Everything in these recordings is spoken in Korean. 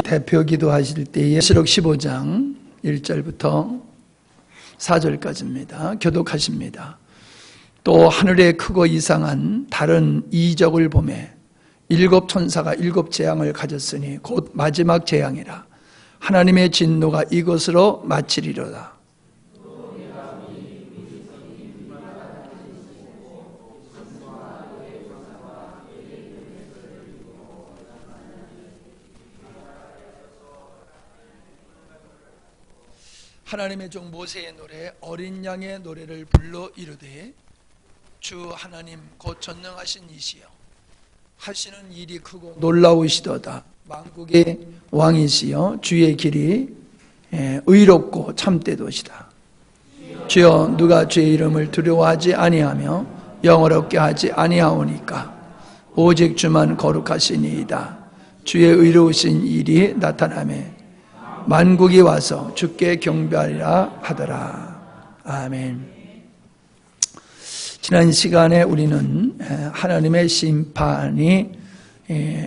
대표 기도하실 때에 시록 15장 1절부터 4절까지입니다. 교독하십니다. 또 하늘에 크고 이상한 다른 이적을 보매 일곱 천사가 일곱 재앙을 가졌으니 곧 마지막 재앙이라. 하나님의 진노가 이것으로 마치리로다. 하나님의 종 모세의 노래 어린 양의 노래를 불러 이르되 주 하나님 곧 전능하신 이시여 하시는 일이 크고 놀라우시도다. 만국의 왕이시여 주의 길이 의롭고 참되도시다. 주여 누가 주의 이름을 두려워하지 아니하며 영어롭게 하지 아니하오니까 오직 주만 거룩하시니이다. 주의 의로우신 일이 나타나매 만국이 와서 주께 경배하리라 하더라. 아멘. 지난 시간에 우리는 하나님의 심판이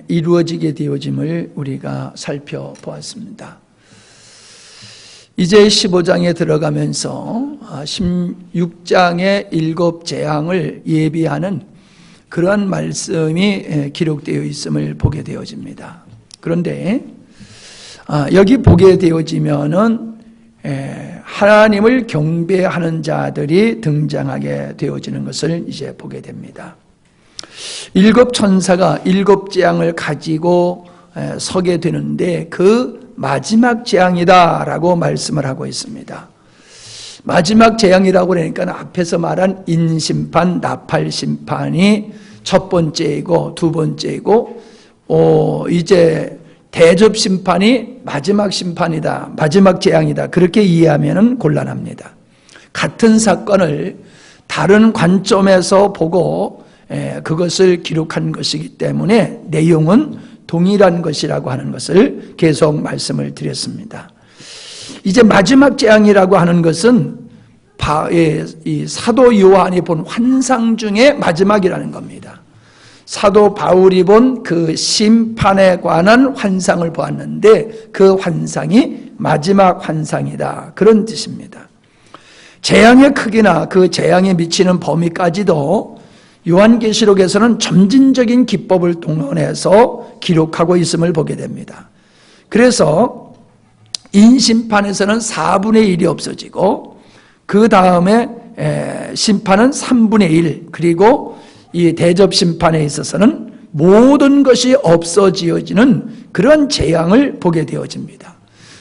이루어지게 되어짐을 우리가 살펴보았습니다. 이제 15장에 들어가면서 16장의 일곱 재앙을 예비하는 그러한 말씀이 기록되어 있음을 보게 되어집니다. 그런데 여기 보게 되어지면은 하나님을 경배하는 자들이 등장하게 되어지는 것을 이제 보게 됩니다. 일곱 천사가 일곱 재앙을 가지고 서게 되는데 그 마지막 재앙이다라고 말씀을 하고 있습니다. 마지막 재앙이라고 그러니까 앞에서 말한 인심판, 나팔심판이 첫 번째이고 두 번째이고 이제 대접심판이 마지막 심판이다, 마지막 재앙이다, 그렇게 이해하면 곤란합니다. 같은 사건을 다른 관점에서 보고 그것을 기록한 것이기 때문에 내용은 동일한 것이라고 하는 것을 계속 말씀을 드렸습니다. 이제 마지막 재앙이라고 하는 것은 이 사도 요한이 본 환상 중에 마지막이라는 겁니다. 사도 바울이 본 그 심판에 관한 환상을 보았는데 그 환상이 마지막 환상이다, 그런 뜻입니다. 재앙의 크기나 그 재앙에 미치는 범위까지도 요한계시록에서는 점진적인 기법을 동원해서 기록하고 있음을 보게 됩니다. 그래서 인심판에서는 4분의 1이 없어지고 그 다음에 심판은 3분의 1, 그리고 이 대접심판에 있어서는 모든 것이 없어지어지는 그런 재앙을 보게 되어집니다.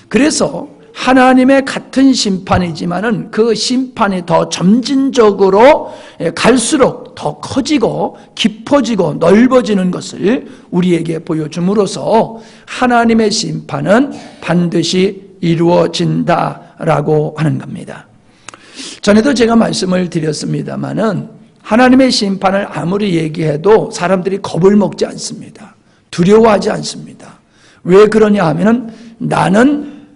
그래서 하나님의 같은 심판이지만은 그 심판이 더 점진적으로 갈수록 더 커지고 깊어지고 넓어지는 것을 우리에게 보여줌으로써 하나님의 심판은 반드시 이루어진다라고 하는 겁니다. 전에도 제가 말씀을 드렸습니다마는 하나님의 심판을 아무리 얘기해도 사람들이 겁을 먹지 않습니다. 두려워하지 않습니다. 왜 그러냐 하면은 나는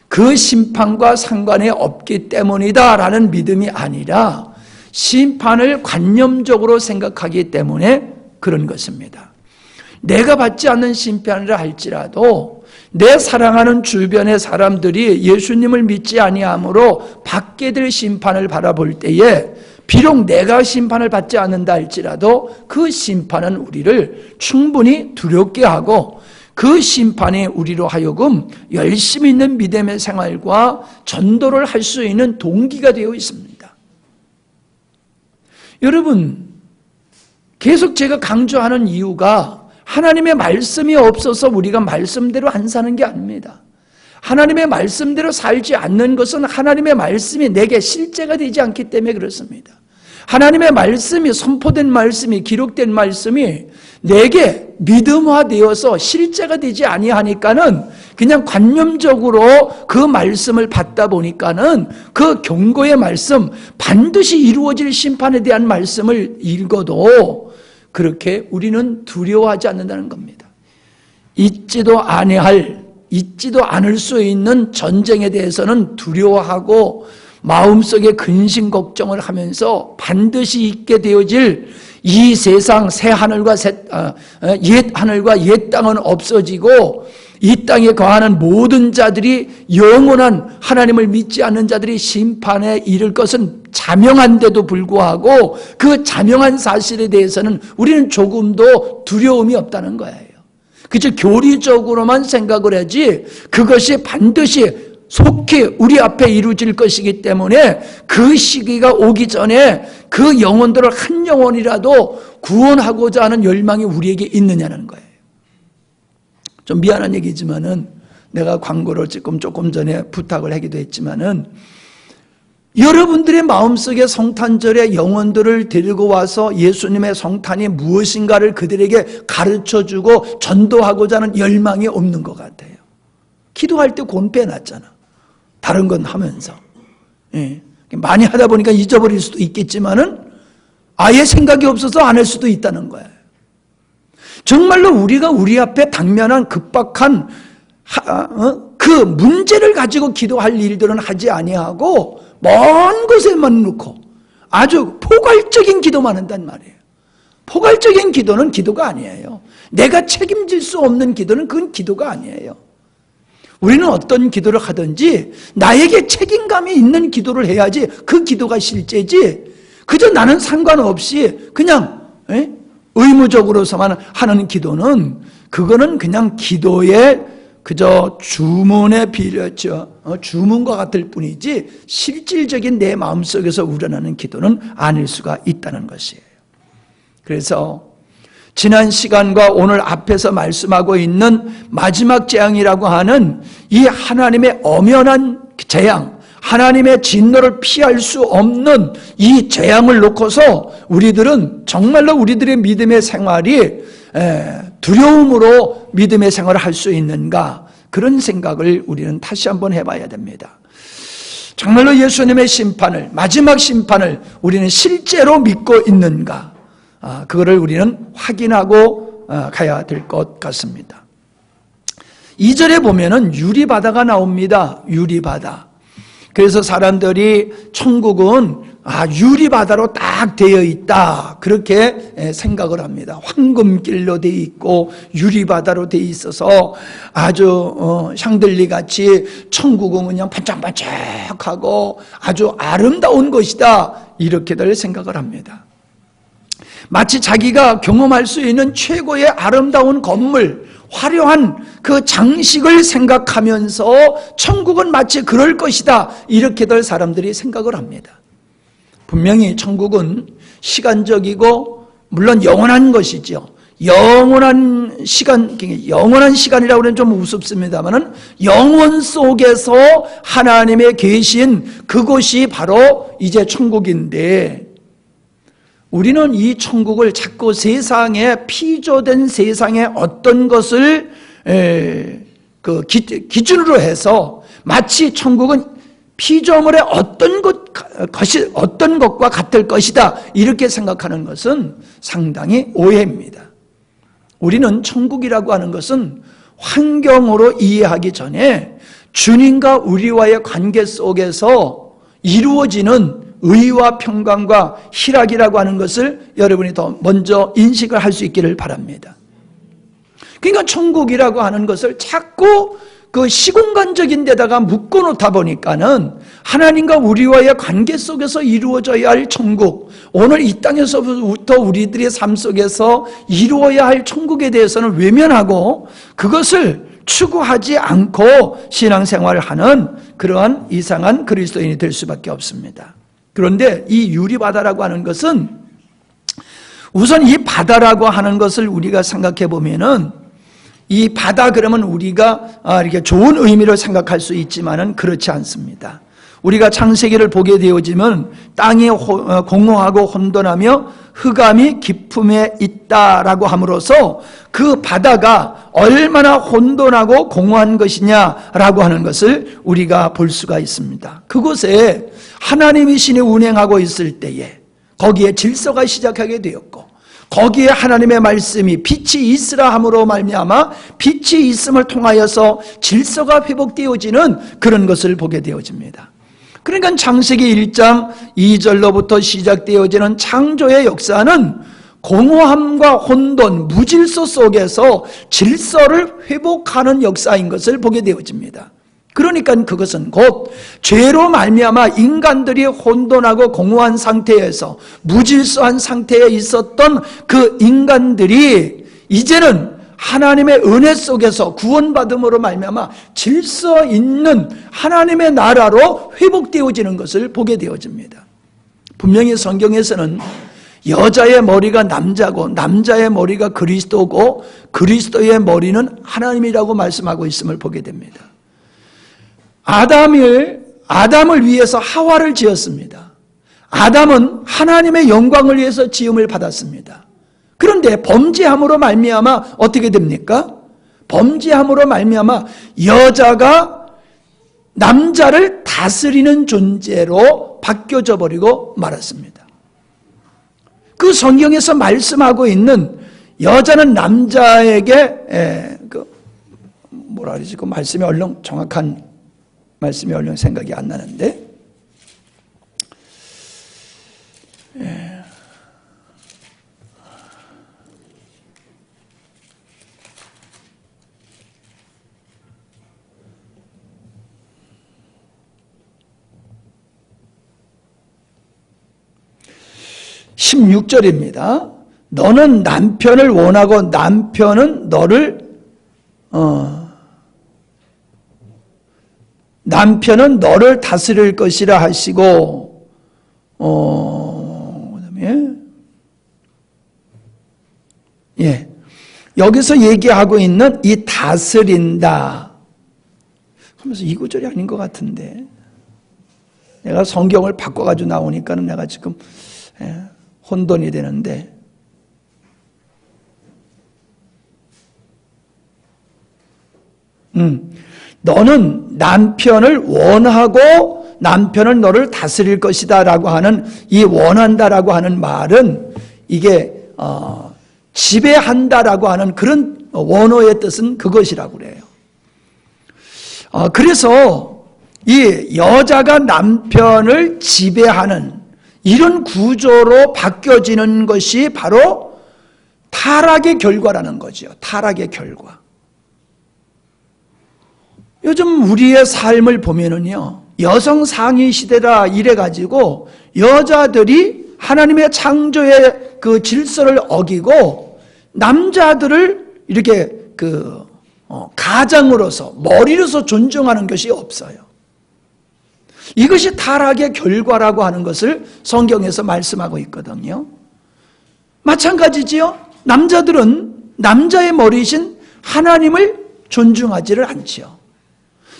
그 심판과 상관이 없기 때문이다 라는 믿음이 아니라 심판을 관념적으로 생각하기 때문에 그런 것입니다. 내가 받지 않는 심판이라 할지라도 내 사랑하는 주변의 사람들이 예수님을 믿지 아니함으로 받게 될 심판을 바라볼 때에 비록 내가 심판을 받지 않는다 할지라도 그 심판은 우리를 충분히 두렵게 하고 그 심판이 우리로 하여금 열심히 있는 믿음의 생활과 전도를 할 수 있는 동기가 되어 있습니다. 여러분, 계속 제가 강조하는 이유가 하나님의 말씀이 없어서 우리가 말씀대로 안 사는 게 아닙니다. 하나님의 말씀대로 살지 않는 것은 하나님의 말씀이 내게 실제가 되지 않기 때문에 그렇습니다. 하나님의 말씀이 선포된 말씀이 기록된 말씀이 내게 믿음화되어서 실제가 되지 아니하니까는 그냥 관념적으로 그 말씀을 받다 보니까는 그 경고의 말씀, 반드시 이루어질 심판에 대한 말씀을 읽어도 그렇게 우리는 두려워하지 않는다는 겁니다. 잊지도 않을 수 있는 전쟁에 대해서는 두려워하고 마음속에 근심 걱정을 하면서 반드시 있게 되어질 이 세상 새 하늘과 옛 하늘과 옛 땅은 없어지고 이 땅에 거하는 모든 자들이 영원한 하나님을 믿지 않는 자들이 심판에 이를 것은 자명한데도 불구하고 그 자명한 사실에 대해서는 우리는 조금도 두려움이 없다는 거예요. 그저 교리적으로만 생각을 하지 그것이 반드시 속히 우리 앞에 이루어질 것이기 때문에 그 시기가 오기 전에 그 영혼들을 한 영혼이라도 구원하고자 하는 열망이 우리에게 있느냐는 거예요. 좀 미안한 얘기지만은 내가 광고를 조금 전에 부탁을 하기도 했지만은 여러분들의 마음속에 성탄절에 영혼들을 데리고 와서 예수님의 성탄이 무엇인가를 그들에게 가르쳐주고 전도하고자 하는 열망이 없는 것 같아요. 기도할 때 곤 빼놨잖아. 다른 건 하면서. 예. 많이 하다 보니까 잊어버릴 수도 있겠지만은 아예 생각이 없어서 안 할 수도 있다는 거예요. 정말로 우리가 우리 앞에 당면한 급박한 그 문제를 가지고 기도할 일들은 하지 아니하고 먼 곳에만 놓고 아주 포괄적인 기도만 한단 말이에요. 포괄적인 기도는 기도가 아니에요. 내가 책임질 수 없는 기도는 그건 기도가 아니에요. 우리는 어떤 기도를 하든지 나에게 책임감이 있는 기도를 해야지 그 기도가 실제지, 그저 나는 상관없이 그냥 의무적으로서만 하는 기도는 그거는 그냥 기도의 그저 주문에 비례죠. 주문과 같을 뿐이지 실질적인 내 마음속에서 우러나는 기도는 아닐 수가 있다는 것이에요. 그래서 지난 시간과 오늘 앞에서 말씀하고 있는 마지막 재앙이라고 하는 이 하나님의 엄연한 재앙, 하나님의 진노를 피할 수 없는 이 재앙을 놓고서 우리들은 정말로 우리들의 믿음의 생활이 두려움으로 믿음의 생활을 할 수 있는가, 그런 생각을 우리는 다시 한번 해봐야 됩니다. 정말로 예수님의 심판을, 마지막 심판을 우리는 실제로 믿고 있는가, 그거를 우리는 확인하고 가야 될 것 같습니다. 2절에 보면은 유리바다가 나옵니다. 유리바다. 그래서 사람들이 천국은 유리바다로 딱 되어 있다, 그렇게 생각을 합니다. 황금길로 되어 있고 유리바다로 되어 있어서 아주 샹들리같이 천국은 그냥 반짝반짝하고 아주 아름다운 것이다, 이렇게들 생각을 합니다. 마치 자기가 경험할 수 있는 최고의 아름다운 건물, 화려한 그 장식을 생각하면서 천국은 마치 그럴 것이다, 이렇게들 사람들이 생각을 합니다. 분명히 천국은 시간적이고 물론 영원한 것이죠. 영원한 시간이라고 하면 좀 우습습니다만은 영원 속에서 하나님의 계신 그곳이 바로 이제 천국인데, 우리는 이 천국을 자꾸 세상에, 피조된 세상의 어떤 것을 기준으로 해서 마치 천국은 피조물의 어떤 것과 같을 것이다, 이렇게 생각하는 것은 상당히 오해입니다. 우리는 천국이라고 하는 것은 환경으로 이해하기 전에 주님과 우리와의 관계 속에서 이루어지는 의와 평강과 희락이라고 하는 것을 여러분이 더 먼저 인식을 할 수 있기를 바랍니다. 그러니까 천국이라고 하는 것을 자꾸 그 시공간적인 데다가 묶어놓다 보니까는 하나님과 우리와의 관계 속에서 이루어져야 할 천국, 오늘 이 땅에서부터 우리들의 삶 속에서 이루어야 할 천국에 대해서는 외면하고 그것을 추구하지 않고 신앙생활을 하는 그러한 이상한 그리스도인이 될 수밖에 없습니다. 그런데 이 유리바다라고 하는 것은, 우선 이 바다라고 하는 것을 우리가 생각해 보면은, 이 바다 그러면 우리가 이렇게 좋은 의미로 생각할 수 있지만은 그렇지 않습니다. 우리가 창세기를 보게 되어지면 땅이 공허하고 혼돈하며 흑암이 깊음에 있다라고 함으로써 그 바다가 얼마나 혼돈하고 공허한 것이냐라고 하는 것을 우리가 볼 수가 있습니다. 그곳에 하나님이 신이 운행하고 있을 때에 거기에 질서가 시작하게 되었고, 거기에 하나님의 말씀이 빛이 있으라 함으로 말미암아 빛이 있음을 통하여서 질서가 회복되어지는 그런 것을 보게 되어집니다. 그러니까 창세기 1장 2절로부터 시작되어지는 창조의 역사는 공허함과 혼돈, 무질서 속에서 질서를 회복하는 역사인 것을 보게 되어집니다. 그러니까 그것은 곧 죄로 말미암아 인간들이 혼돈하고 공허한 상태에서 무질서한 상태에 있었던 그 인간들이 이제는 하나님의 은혜 속에서 구원받음으로 말미암아 질서 있는 하나님의 나라로 회복되어지는 것을 보게 되어집니다. 분명히 성경에서는 여자의 머리가 남자고 남자의 머리가 그리스도고 그리스도의 머리는 하나님이라고 말씀하고 있음을 보게 됩니다. 아담을 위해서 하와를 지었습니다. 아담은 하나님의 영광을 위해서 지음을 받았습니다. 그런데 범죄함으로 말미암아 어떻게 됩니까? 범죄함으로 말미암아 여자가 남자를 다스리는 존재로 바뀌어져 버리고 말았습니다. 그 성경에서 말씀하고 있는 여자는 남자에게 뭐라 그러지? 그 말씀이 얼른 정확한 말씀이 얼른 생각이 안 나는데 16절입니다. 너는 남편을 원하고 남편은 너를 다스릴 것이라 하시고 그다음에 여기서 얘기하고 있는 이 다스린다 하면서 이 구절이 아닌 것 같은데 내가 성경을 바꿔가지고 나오니까는 내가 지금 혼돈이 되는데 너는 남편을 원하고 남편은 너를 다스릴 것이다 라고 하는 이 원한다라고 하는 말은 이게 지배한다라고 하는 그런 원어의 뜻은 그것이라고 그래요. 그래서 이 여자가 남편을 지배하는 이런 구조로 바뀌어지는 것이 바로 타락의 결과라는 거죠. 타락의 결과. 요즘 우리의 삶을 보면은요, 여성 상위 시대라 이래가지고 여자들이 하나님의 창조의 그 질서를 어기고 남자들을 이렇게 가장으로서 머리로서 존중하는 것이 없어요. 이것이 타락의 결과라고 하는 것을 성경에서 말씀하고 있거든요. 마찬가지지요. 남자들은 남자의 머리이신 하나님을 존중하지를 않지요.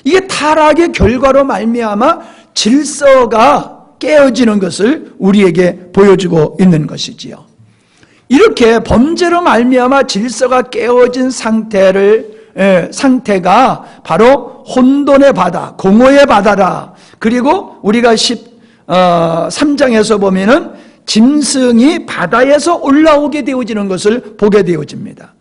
이게 타락의 결과로 말미암아 질서가 깨어지는 것을 우리에게 보여주고 있는 것이지요. 이렇게 범죄로 말미암아 질서가 깨어진 상태가 바로 혼돈의 바다, 공허의 바다라. 그리고 우리가 13장에서 보면은 짐승이 바다에서 올라오게 되어지는 것을 보게 되어집니다.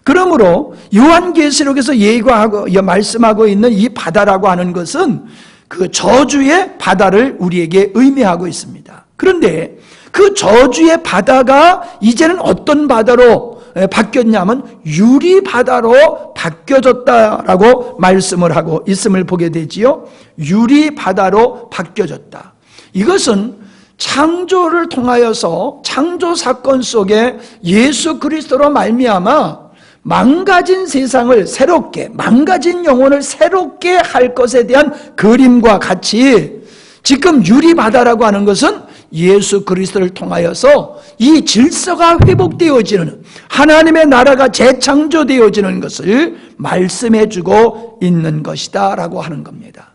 그러므로 요한계시록에서 예고하고 말씀하고 있는 이 바다라고 하는 것은 그 저주의 바다를 우리에게 의미하고 있습니다. 그런데 그 저주의 바다가 이제는 어떤 바다로 바뀌었냐면 유리 바다로 바뀌어졌다라고 말씀을 하고 있음을 보게 되지요. 유리 바다로 바뀌어졌다. 이것은 창조를 통하여서 창조 사건 속에 예수 그리스도로 말미암아 망가진 세상을 새롭게, 망가진 영혼을 새롭게 할 것에 대한 그림과 같이 지금 유리 바다라고 하는 것은 예수 그리스도를 통하여서 이 질서가 회복되어지는 하나님의 나라가 재창조되어지는 것을 말씀해주고 있는 것이다 라고 하는 겁니다.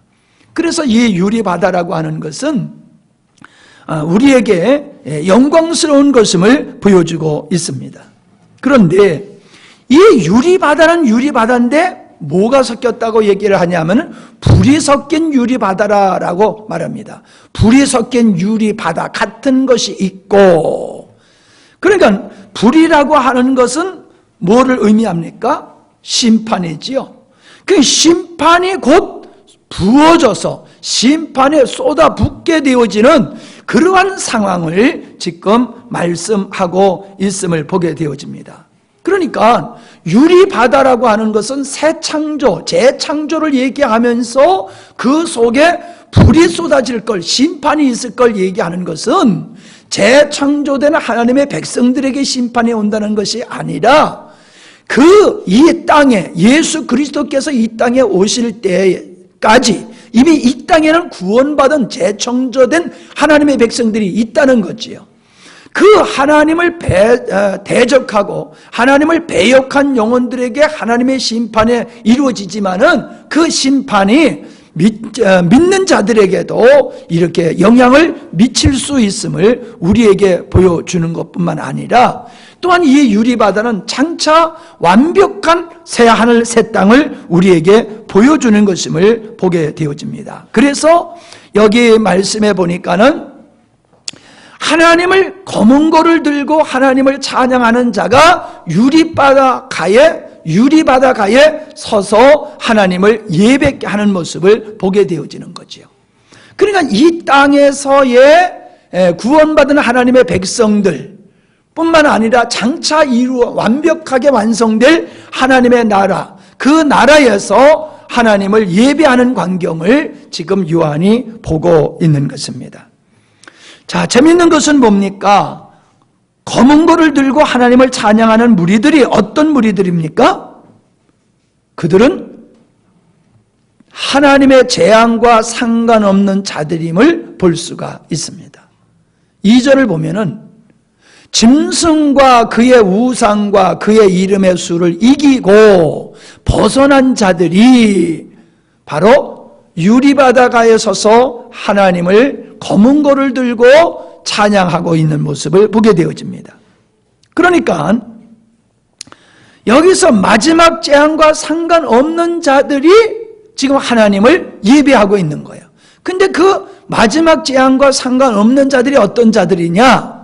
그래서 이 유리바다라고 하는 것은 우리에게 영광스러운 것임을 보여주고 있습니다. 그런데 이 유리바다는 유리바다인데 뭐가 섞였다고 얘기를 하냐면 불이 섞인 유리바다라고 말합니다. 불이 섞인 유리바다 같은 것이 있고, 그러니까 불이라고 하는 것은 뭐를 의미합니까? 심판이지요. 그 심판이 곧 부어져서 심판에 쏟아붓게 되어지는 그러한 상황을 지금 말씀하고 있음을 보게 되어집니다. 그러니까 유리바다라고 하는 것은 새 창조, 재창조를 얘기하면서 그 속에 불이 쏟아질 걸, 심판이 있을 걸 얘기하는 것은 재창조된 하나님의 백성들에게 심판이 온다는 것이 아니라 이 땅에 예수 그리스도께서 이 땅에 오실 때까지 이미 이 땅에는 구원받은 재창조된 하나님의 백성들이 있다는 거지요. 그 하나님을 대적하고 하나님을 배역한 영혼들에게 하나님의 심판이 이루어지지만은 그 심판이 믿는 자들에게도 이렇게 영향을 미칠 수 있음을 우리에게 보여주는 것뿐만 아니라 또한 이 유리바다는 장차 완벽한 새하늘 새 땅을 우리에게 보여주는 것임을 보게 되어집니다. 그래서 여기 말씀해 보니까는 하나님을 검은 고를 들고 하나님을 찬양하는 자가 유리바다가에 서서 하나님을 예배케 하는 모습을 보게 되어지는 거죠. 그러니까 이 땅에서의 구원받은 하나님의 백성들 뿐만 아니라 장차 완벽하게 완성될 하나님의 나라, 그 나라에서 하나님을 예배하는 광경을 지금 요한이 보고 있는 것입니다. 자, 재밌는 것은 뭡니까? 검은 고를 들고 하나님을 찬양하는 무리들이 어떤 무리들입니까? 그들은 하나님의 재앙과 상관없는 자들임을 볼 수가 있습니다. 2절을 보면은 짐승과 그의 우상과 그의 이름의 수를 이기고 벗어난 자들이 바로 유리바다가에 서서 하나님을 검은 고를 들고 찬양하고 있는 모습을 보게 되어집니다. 그러니까 여기서 마지막 재앙과 상관없는 자들이 지금 하나님을 예배하고 있는 거예요. 근데 그 마지막 재앙과 상관없는 자들이 어떤 자들이냐?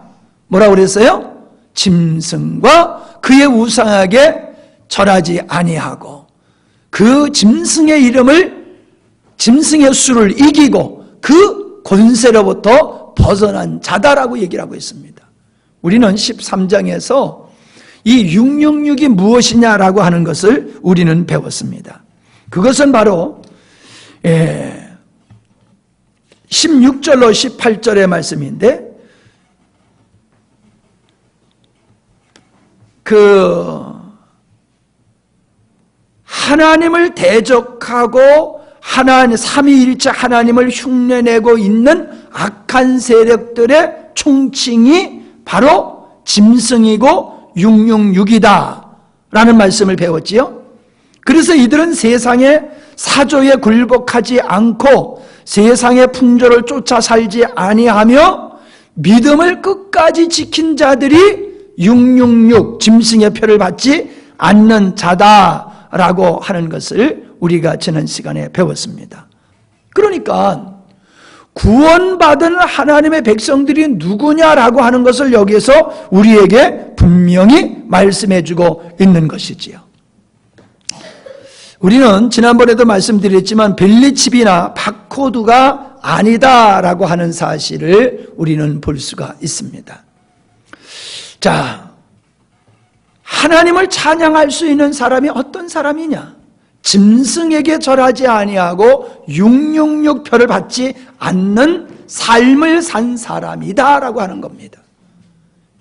뭐라고 그랬어요? 짐승과 그의 우상에게 절하지 아니하고 그 짐승의 수를 이기고 그 권세로부터 벗어난 자다라고 얘기를 하고 있습니다. 우리는 13장에서 이 666이 무엇이냐라고 하는 것을 우리는 배웠습니다. 그것은 바로 16절로 18절의 말씀인데 하나님을 대적하고 삼위일체 하나님을 흉내내고 있는 악한 세력들의 총칭이 바로 짐승이고 666이다 라는 말씀을 배웠지요. 그래서 이들은 세상의 사조에 굴복하지 않고 세상의 풍조를 쫓아 살지 아니하며 믿음을 끝까지 지킨 자들이 666 짐승의 표를 받지 않는 자다라고 하는 것을 우리가 지난 시간에 배웠습니다. 그러니까 구원받은 하나님의 백성들이 누구냐라고 하는 것을 여기서 우리에게 분명히 말씀해주고 있는 것이지요. 우리는 지난번에도 말씀드렸지만 벨리칩이나 바코드가 아니다라고 하는 사실을 우리는 볼 수가 있습니다. 자, 하나님을 찬양할 수 있는 사람이 어떤 사람이냐? 짐승에게 절하지 아니하고 666표를 받지 않는 삶을 산 사람이다라고 하는 겁니다.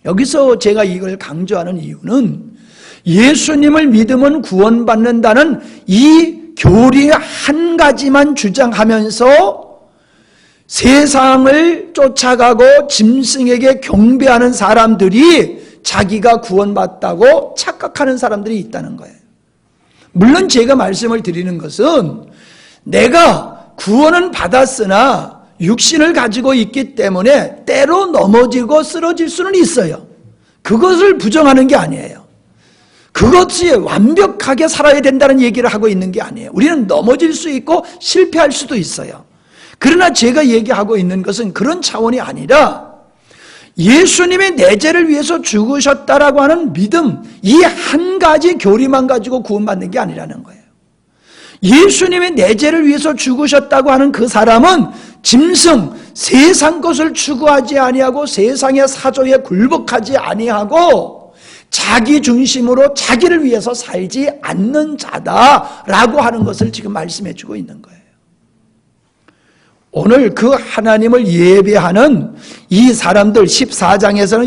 여기서 제가 이걸 강조하는 이유는 예수님을 믿으면 구원받는다는 이 교리 한 가지만 주장하면서 세상을 쫓아가고 짐승에게 경배하는 사람들이 자기가 구원받다고 착각하는 사람들이 있다는 거예요. 물론 제가 말씀을 드리는 것은 내가 구원은 받았으나 육신을 가지고 있기 때문에 때로 넘어지고 쓰러질 수는 있어요. 그것을 부정하는 게 아니에요. 그것이 완벽하게 살아야 된다는 얘기를 하고 있는 게 아니에요. 우리는 넘어질 수 있고 실패할 수도 있어요. 그러나 제가 얘기하고 있는 것은 그런 차원이 아니라 예수님이 내 죄를 위해서 죽으셨다라고 하는 믿음, 이 한 가지 교리만 가지고 구원받는 게 아니라는 거예요. 예수님이 내 죄를 위해서 죽으셨다고 하는 그 사람은 짐승, 세상 것을 추구하지 아니하고 세상의 사조에 굴복하지 아니하고 자기 중심으로 자기를 위해서 살지 않는 자다라고 하는 것을 지금 말씀해 주고 있는 거예요. 오늘 그 하나님을 예배하는 이 사람들 14장에서는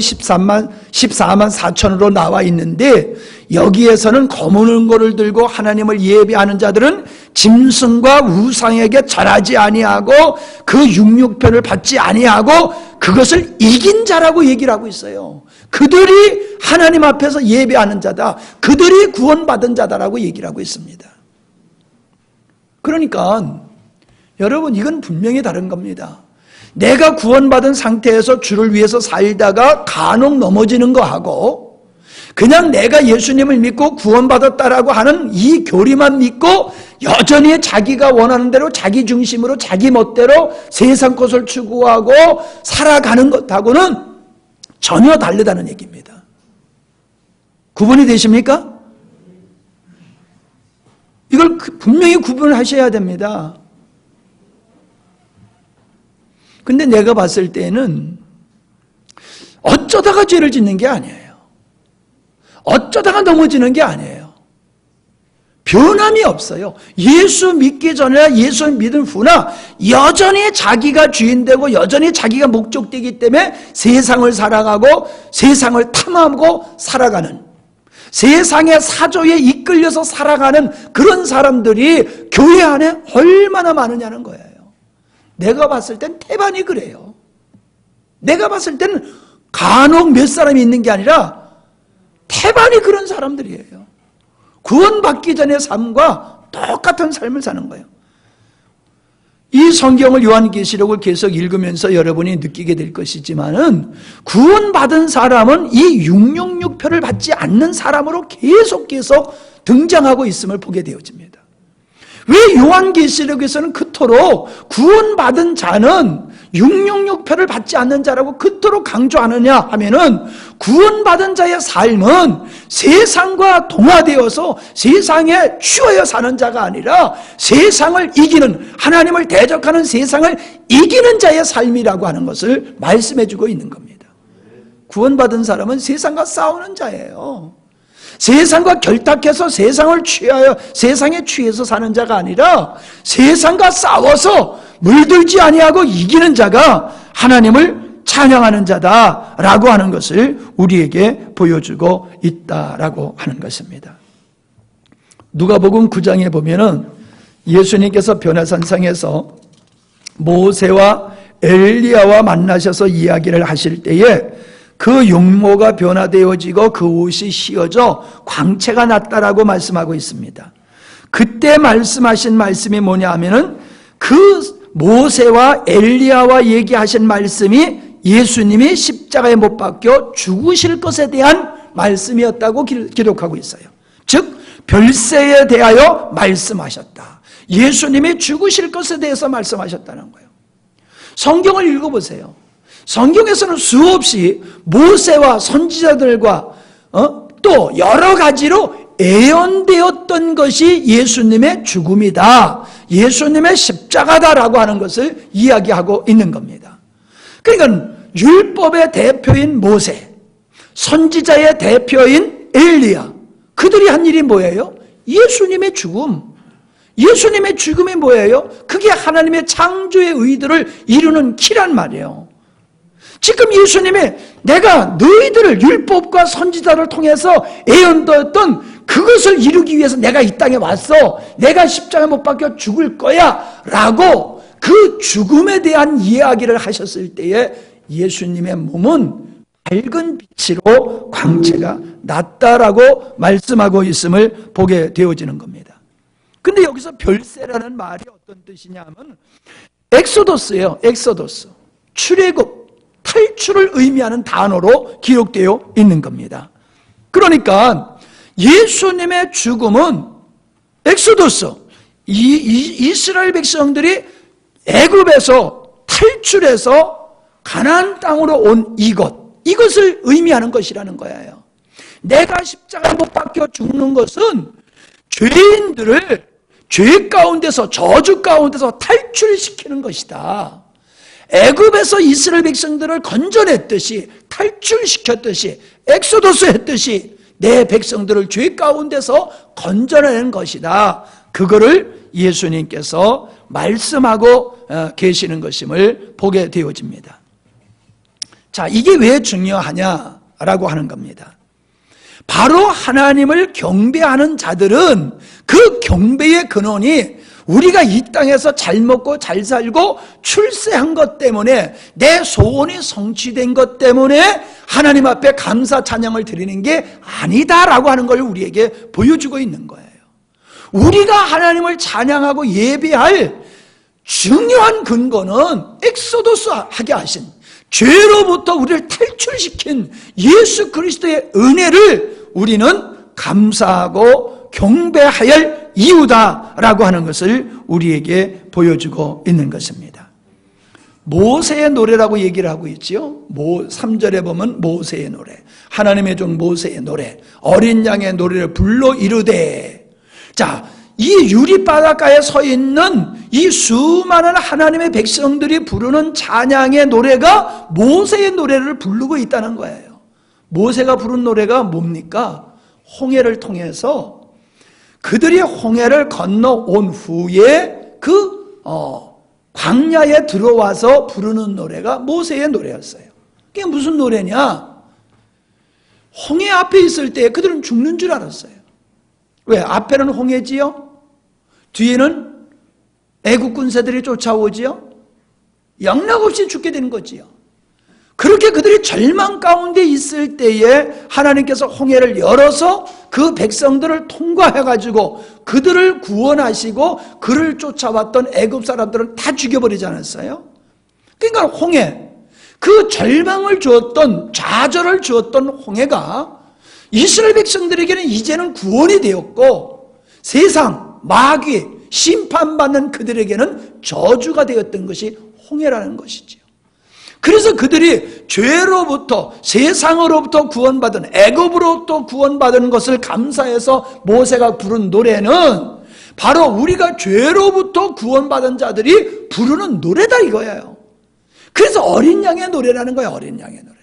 14만 4천으로 나와 있는데, 여기에서는 검은 은고를 들고 하나님을 예배하는 자들은 짐승과 우상에게 절하지 아니하고 그 육육편을 받지 아니하고 그것을 이긴 자라고 얘기를 하고 있어요. 그들이 하나님 앞에서 예배하는 자다, 그들이 구원받은 자다라고 얘기를 하고 있습니다. 그러니까 여러분, 이건 분명히 다른 겁니다. 내가 구원받은 상태에서 주를 위해서 살다가 간혹 넘어지는 거하고, 그냥 내가 예수님을 믿고 구원받았다라고 하는 이 교리만 믿고 여전히 자기가 원하는 대로 자기 중심으로 자기 멋대로 세상 것을 추구하고 살아가는 것하고는 전혀 다르다는 얘기입니다. 구분이 되십니까? 이걸 분명히 구분을 하셔야 됩니다. 근데 내가 봤을 때는 어쩌다가 죄를 짓는 게 아니에요. 어쩌다가 넘어지는 게 아니에요. 변함이 없어요. 예수 믿기 전에 예수 믿은 후나 여전히 자기가 주인되고 여전히 자기가 목적되기 때문에 세상을 살아가고 세상을 탐하고 살아가는, 세상의 사조에 이끌려서 살아가는 그런 사람들이 교회 안에 얼마나 많으냐는 거예요. 내가 봤을 땐 태반이 그래요. 내가 봤을 때는 간혹 몇 사람이 있는 게 아니라 태반이 그런 사람들이에요. 구원받기 전의 삶과 똑같은 삶을 사는 거예요. 이 성경을 요한계시록을 계속 읽으면서 여러분이 느끼게 될 것이지만은, 구원받은 사람은 이 666표를 받지 않는 사람으로 계속 등장하고 있음을 보게 되어집니다. 왜 요한계시록에서는 그토록 구원받은 자는 666표를 받지 않는 자라고 그토록 강조하느냐 하면은, 구원받은 자의 삶은 세상과 동화되어서 세상에 취하여 사는 자가 아니라 세상을 이기는, 하나님을 대적하는 세상을 이기는 자의 삶이라고 하는 것을 말씀해 주고 있는 겁니다. 구원받은 사람은 세상과 싸우는 자예요. 세상과 결탁해서 세상을 세상에 취해서 사는 자가 아니라 세상과 싸워서 물들지 아니하고 이기는 자가 하나님을 찬양하는 자다라고 하는 것을 우리에게 보여주고 있다라고 하는 것입니다. 누가복음 9장에 보면은 예수님께서 변화산상에서 모세와 엘리야와 만나셔서 이야기를 하실 때에 그 용모가 변화되어지고 그 옷이 휘어져 광채가 났다라고 말씀하고 있습니다. 그때 말씀하신 말씀이 뭐냐 하면은 그 모세와 엘리야와 얘기하신 말씀이 예수님이 십자가에 못 박혀 죽으실 것에 대한 말씀이었다고 기록하고 있어요. 즉 별세에 대하여 말씀하셨다. 예수님이 죽으실 것에 대해서 말씀하셨다는 거예요. 성경을 읽어보세요. 성경에서는 수없이 모세와 선지자들과 또 여러 가지로 예언되었던 것이 예수님의 죽음이다, 예수님의 십자가다라고 하는 것을 이야기하고 있는 겁니다. 그러니까 율법의 대표인 모세, 선지자의 대표인 엘리야, 그들이 한 일이 뭐예요? 예수님의 죽음. 예수님의 죽음이 뭐예요? 그게 하나님의 창조의 의도를 이루는 키란 말이에요. 지금 예수님이 내가 너희들을 율법과 선지자를 통해서 예언되었던 그것을 이루기 위해서 내가 이 땅에 왔어, 내가 십자가에 못 박혀 죽을 거야 라고 그 죽음에 대한 이야기를 하셨을 때에 예수님의 몸은 밝은 빛으로 광채가 났다라고 말씀하고 있음을 보게 되어지는 겁니다. 근데 여기서 별세라는 말이 어떤 뜻이냐면 엑소더스예요. 엑소더스, 출애굽, 탈출을 의미하는 단어로 기록되어 있는 겁니다. 그러니까 예수님의 죽음은 엑소더스, 이스라엘 백성들이 애굽에서 탈출해서 가나안 땅으로 온 이것을 의미하는 것이라는 거예요. 내가 십자가에 못 박혀 죽는 것은 죄인들을 죄 가운데서, 저주 가운데서 탈출시키는 것이다. 애굽에서 이스라엘 백성들을 건져냈듯이, 탈출시켰듯이, 엑소더스 했듯이 내 백성들을 죄 가운데서 건져내는 것이다. 그거를 예수님께서 말씀하고 계시는 것임을 보게 되어집니다. 자, 이게 왜 중요하냐라고 하는 겁니다. 바로 하나님을 경배하는 자들은 그 경배의 근원이 우리가 이 땅에서 잘 먹고 잘 살고 출세한 것 때문에, 내 소원이 성취된 것 때문에 하나님 앞에 감사 찬양을 드리는 게 아니다라고 하는 걸 우리에게 보여주고 있는 거예요. 우리가 하나님을 찬양하고 예배할 중요한 근거는 엑소도스 하게 하신, 죄로부터 우리를 탈출시킨 예수 그리스도의 은혜를 우리는 감사하고 경배해야 할 이유다라고 하는 것을 우리에게 보여주고 있는 것입니다. 모세의 노래라고 얘기를 하고 있지요. 3절에 보면 모세의 노래, 하나님의 종 모세의 노래, 어린 양의 노래를 불러 이르되. 자, 이 유리바닷가에 서 있는 이 수많은 하나님의 백성들이 부르는 찬양의 노래가 모세의 노래를 부르고 있다는 거예요. 모세가 부른 노래가 뭡니까? 홍해를 통해서 그들이 홍해를 건너온 후에 그 광야에 들어와서 부르는 노래가 모세의 노래였어요. 그게 무슨 노래냐? 홍해 앞에 있을 때 그들은 죽는 줄 알았어요. 왜? 앞에는 홍해지요? 뒤에는 애국 군사들이 쫓아오지요? 영락없이 죽게 되는 거지요. 그렇게 그들이 절망 가운데 있을 때에 하나님께서 홍해를 열어서 그 백성들을 통과해가지고 그들을 구원하시고 그를 쫓아왔던 애굽 사람들은 다 죽여버리지 않았어요? 그러니까 홍해, 그 절망을 주었던, 좌절을 주었던 홍해가 이스라엘 백성들에게는 이제는 구원이 되었고, 세상, 마귀, 심판받는 그들에게는 저주가 되었던 것이 홍해라는 것이지요. 그래서 그들이 죄로부터, 세상으로부터 구원받은, 애굽으로부터 구원받은 것을 감사해서 모세가 부른 노래는 바로 우리가 죄로부터 구원받은 자들이 부르는 노래다 이거예요. 그래서 어린 양의 노래라는 거예요. 어린 양의 노래.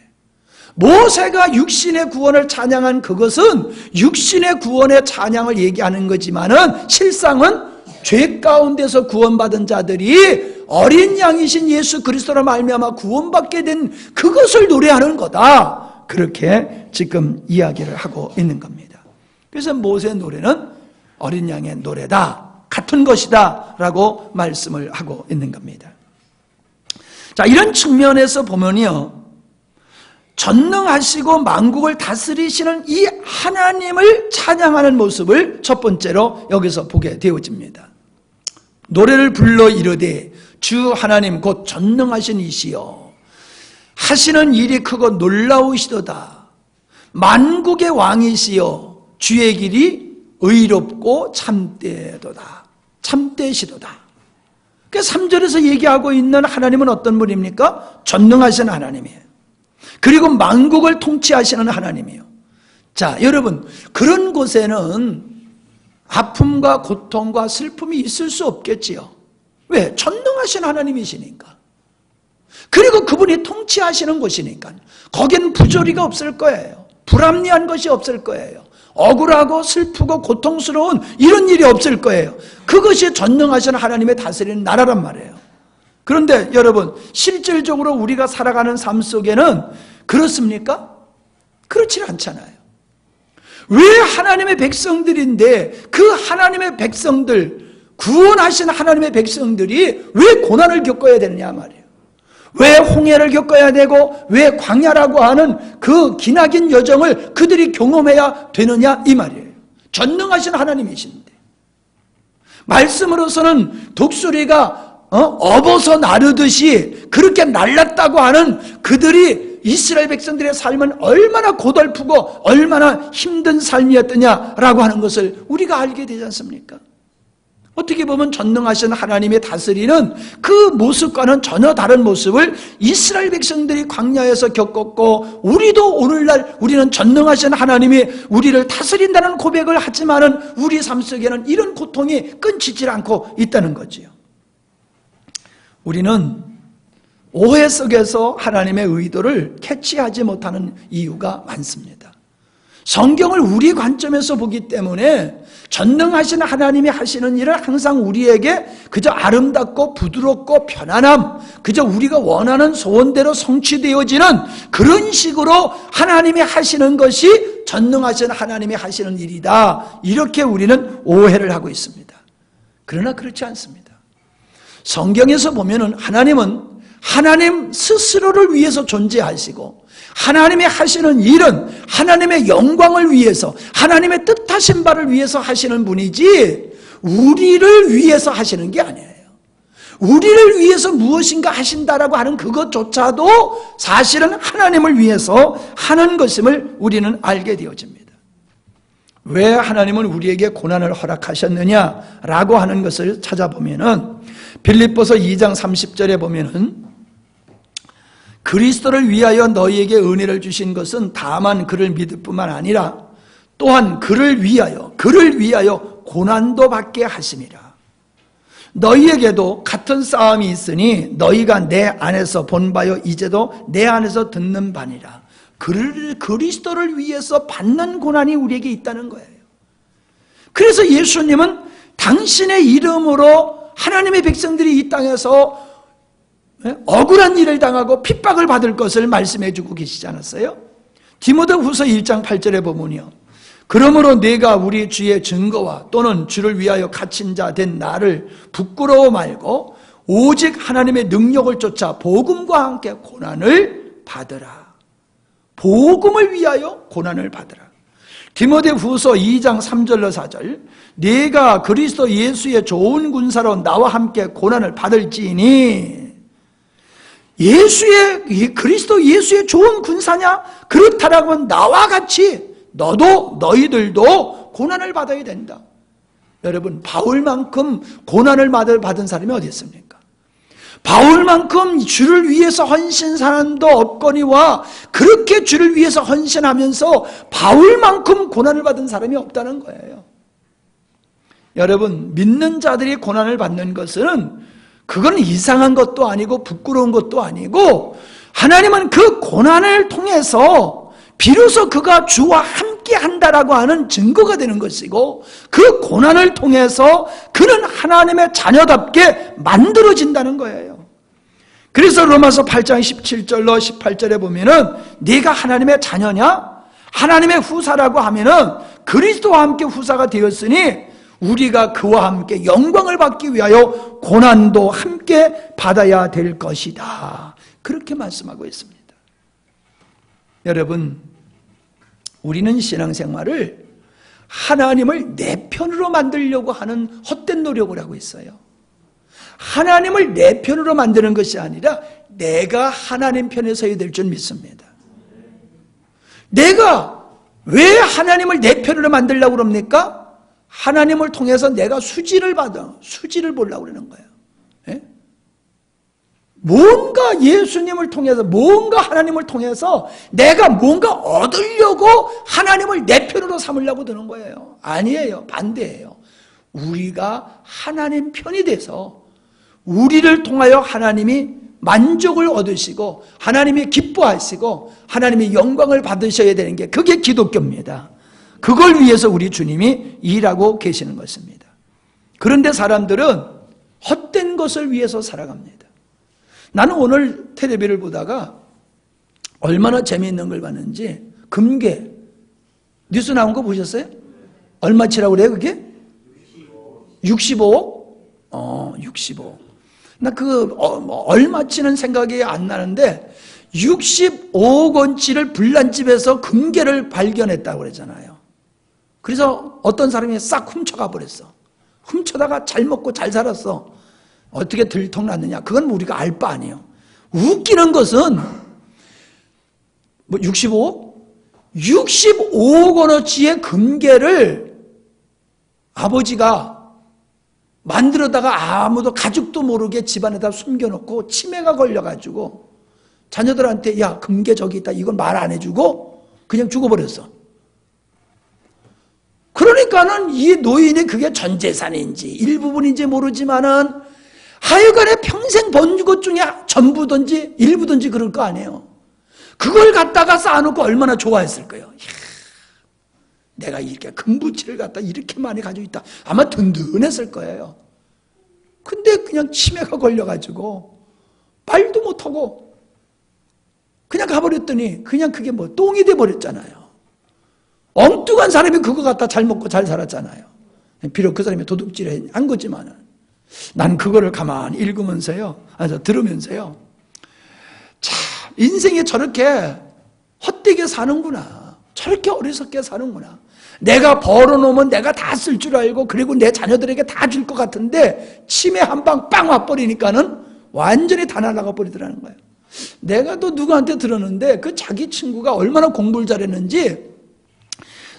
모세가 육신의 구원을 찬양한 그것은 육신의 구원의 찬양을 얘기하는 거지만은 실상은 죄 가운데서 구원받은 자들이 어린 양이신 예수 그리스도로 말미암아 구원받게 된 그것을 노래하는 거다. 그렇게 지금 이야기를 하고 있는 겁니다. 그래서 모세의 노래는 어린 양의 노래다, 같은 것이다 라고 말씀을 하고 있는 겁니다. 자, 이런 측면에서 보면요, 전능하시고 만국을 다스리시는 이 하나님을 찬양하는 모습을 첫 번째로 여기서 보게 되어집니다. 노래를 불러 이르되 주 하나님 곧 전능하신 이시여 하시는 일이 크고 놀라우시도다. 만국의 왕이시여 주의 길이 의롭고 참되도다. 참되시도다. 그 3절에서 얘기하고 있는 하나님은 어떤 분입니까? 전능하신 하나님이에요. 그리고 만국을 통치하시는 하나님이에요. 자, 여러분, 그런 곳에는 아픔과 고통과 슬픔이 있을 수 없겠지요. 왜? 전능하신 하나님이시니까. 그리고 그분이 통치하시는 곳이니까 거긴 부조리가 없을 거예요. 불합리한 것이 없을 거예요. 억울하고 슬프고 고통스러운 이런 일이 없을 거예요. 그것이 전능하신 하나님의 다스리는 나라란 말이에요. 그런데 여러분, 실질적으로 우리가 살아가는 삶 속에는 그렇습니까? 그렇지 않잖아요. 왜 하나님의 백성들인데 그 하나님의 백성들, 구원하신 하나님의 백성들이 왜 고난을 겪어야 되느냐 말이에요. 왜 홍해를 겪어야 되고 왜 광야라고 하는 그 기나긴 여정을 그들이 경험해야 되느냐 이 말이에요. 전능하신 하나님이신데 말씀으로서는 독수리가 업어서 나르듯이 그렇게 날랐다고 하는 그들이 이스라엘 백성들의 삶은 얼마나 고달프고 얼마나 힘든 삶이었더냐라고 하는 것을 우리가 알게 되지 않습니까? 어떻게 보면 전능하신 하나님의 다스리는 그 모습과는 전혀 다른 모습을 이스라엘 백성들이 광야에서 겪었고, 우리도 오늘날 우리는 전능하신 하나님이 우리를 다스린다는 고백을 하지만은 우리 삶 속에는 이런 고통이 끊이질 않고 있다는 거지요. 우리는 오해 속에서 하나님의 의도를 캐치하지 못하는 이유가 많습니다. 성경을 우리 관점에서 보기 때문에 전능하신 하나님이 하시는 일은 항상 우리에게 그저 아름답고 부드럽고 편안함, 그저 우리가 원하는 소원대로 성취되어지는 그런 식으로 하나님이 하시는 것이 전능하신 하나님이 하시는 일이다, 이렇게 우리는 오해를 하고 있습니다. 그러나 그렇지 않습니다. 성경에서 보면은 하나님은 하나님 스스로를 위해서 존재하시고 하나님이 하시는 일은 하나님의 영광을 위해서, 하나님의 뜻하신 바를 위해서 하시는 분이지 우리를 위해서 하시는 게 아니에요. 우리를 위해서 무엇인가 하신다라고 하는 그것조차도 사실은 하나님을 위해서 하는 것임을 우리는 알게 되어집니다. 왜 하나님은 우리에게 고난을 허락하셨느냐라고 하는 것을 찾아보면은 빌립보서 2장 30절에 보면은 그리스도를 위하여 너희에게 은혜를 주신 것은 다만 그를 믿을 뿐만 아니라 또한 그를 위하여 고난도 받게 하심이라. 너희에게도 같은 싸움이 있으니 너희가 내 안에서 본 바요 이제도 내 안에서 듣는 바니라. 그리스도를 위해서 받는 고난이 우리에게 있다는 거예요. 그래서 예수님은 당신의 이름으로 하나님의 백성들이 이 땅에서 억울한 일을 당하고 핍박을 받을 것을 말씀해 주고 계시지 않았어요? 디모데후서 1장 8절에 보면요, 그러므로 내가 우리 주의 증거와 또는 주를 위하여 갇힌 자 된 나를 부끄러워 말고 오직 하나님의 능력을 쫓아 복음과 함께 고난을 받으라. 복음을 위하여 고난을 받으라. 디모데후서 2장 3절로 4절, 내가 그리스도 예수의 좋은 군사로 나와 함께 고난을 받을지니, 그리스도 예수의 좋은 군사냐? 그렇다라고 하면 나와 같이 너희들도 고난을 받아야 된다. 여러분, 바울만큼 고난을 받은 사람이 어디 있습니까? 바울만큼 주를 위해서 헌신한 사람도 없거니와 그렇게 주를 위해서 헌신하면서 바울만큼 고난을 받은 사람이 없다는 거예요. 여러분, 믿는 자들이 고난을 받는 것은 그건 이상한 것도 아니고 부끄러운 것도 아니고, 하나님은 그 고난을 통해서 비로소 그가 주와 함께 한다라고 하는 증거가 되는 것이고, 그 고난을 통해서 그는 하나님의 자녀답게 만들어진다는 거예요. 그래서 로마서 8장 17절로 18절에 보면은 네가 하나님의 자녀냐? 하나님의 후사라고 하면은 그리스도와 함께 후사가 되었으니 우리가 그와 함께 영광을 받기 위하여 고난도 함께 받아야 될 것이다, 그렇게 말씀하고 있습니다. 여러분, 우리는 신앙생활을 하나님을 내 편으로 만들려고 하는 헛된 노력을 하고 있어요. 하나님을 내 편으로 만드는 것이 아니라 내가 하나님 편에 서야 될 줄 믿습니다. 내가 왜 하나님을 내 편으로 만들려고 그럽니까? 하나님을 통해서 내가 수지를 보려고 그러는 거예요. 예? 뭔가 예수님을 통해서, 뭔가 하나님을 통해서 내가 뭔가 얻으려고 하나님을 내 편으로 삼으려고 드는 거예요. 아니에요. 반대예요. 우리가 하나님 편이 돼서 우리를 통하여 하나님이 만족을 얻으시고 하나님이 기뻐하시고 하나님이 영광을 받으셔야 되는 게, 그게 기독교입니다. 그걸 위해서 우리 주님이 일하고 계시는 것입니다. 그런데 사람들은 헛된 것을 위해서 살아갑니다. 나는 오늘 텔레비를 보다가 얼마나 재미있는 걸 봤는지, 금괴 뉴스 나온 거 보셨어요? 얼마치라고 그래요 그게? 65억? 65억. 나 얼마치는 생각이 안 나는데 65억 원치를 불난집에서 금괴를 발견했다고 그랬잖아요. 그래서 어떤 사람이 싹 훔쳐가 버렸어. 훔쳐다가 잘 먹고 잘 살았어. 어떻게 들통났느냐? 그건 우리가 알 바 아니에요. 웃기는 것은 65억? 65억 원어치의 금괴를 아버지가 만들어다가 아무도 가족도 모르게 집안에다 숨겨놓고 치매가 걸려가지고 자녀들한테 야 금괴 저기 있다 이건 말 안 해주고 그냥 죽어버렸어. 그러니까는 이 노인이 그게 전 재산인지 일부분인지 모르지만은 하여간에 평생 번 것 중에 전부든지 일부든지 그럴 거 아니에요. 그걸 갖다가 쌓아놓고 얼마나 좋아했을 거예요. 이야, 내가 이렇게 금부치를 갖다 이렇게 많이 가지고 있다. 아마 든든했을 거예요. 근데 그냥 치매가 걸려가지고 말도 못하고 그냥 가버렸더니 그냥 그게 뭐 똥이 돼버렸잖아요. 엉뚱한 사람이 그거 갖다 잘 먹고 잘 살았잖아요. 비록 그 사람이 도둑질을 한 거지만은 난 그거를 가만히 읽으면서요, 들으면서요, 참 인생에 저렇게 헛되게 사는구나, 저렇게 어리석게 사는구나. 내가 벌어놓으면 내가 다 쓸 줄 알고 그리고 내 자녀들에게 다 줄 것 같은데 치매 한 방 빵 와버리니까는 완전히 다 날아가 버리더라는 거예요. 내가 또 누구한테 들었는데 그 자기 친구가 얼마나 공부를 잘했는지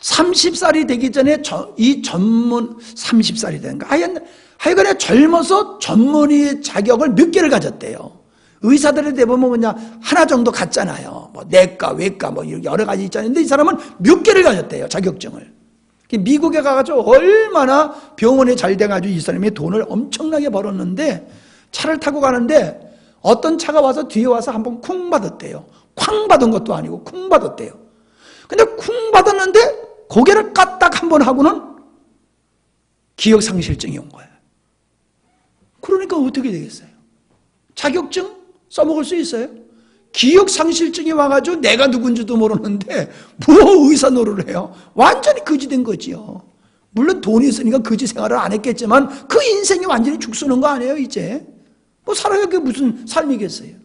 30살이 되기 전에 이 전문 30살이 된가 하여간에 젊어서 전문의 자격을 몇 개를 가졌대요. 의사들에 대보면 그냥 하나 정도 갔잖아요. 뭐 내과, 외과 뭐 여러 가지 있잖아요. 근데 이 사람은 몇 개를 가졌대요, 자격증을. 미국에 가가지고 얼마나 병원에 잘 돼가지고 이 사람이 돈을 엄청나게 벌었는데 차를 타고 가는데 어떤 차가 와서 뒤에 와서 한번 쿵 받았대요. 쾅 받은 것도 아니고 쿵 받았대요. 근데 쿵 받았는데 고개를 까딱 한번 하고는 기억상실증이 온 거예요. 그러니까 어떻게 되겠어요? 자격증 써먹을 수 있어요? 기억상실증이 와가지고 내가 누군지도 모르는데 뭐 의사 노릇을 해요? 완전히 거지된 거지요. 물론 돈이 있으니까 거지 생활을 안 했겠지만 그 인생이 완전히 죽쓰는 거 아니에요 이제? 뭐 살아야 그게 무슨 삶이겠어요?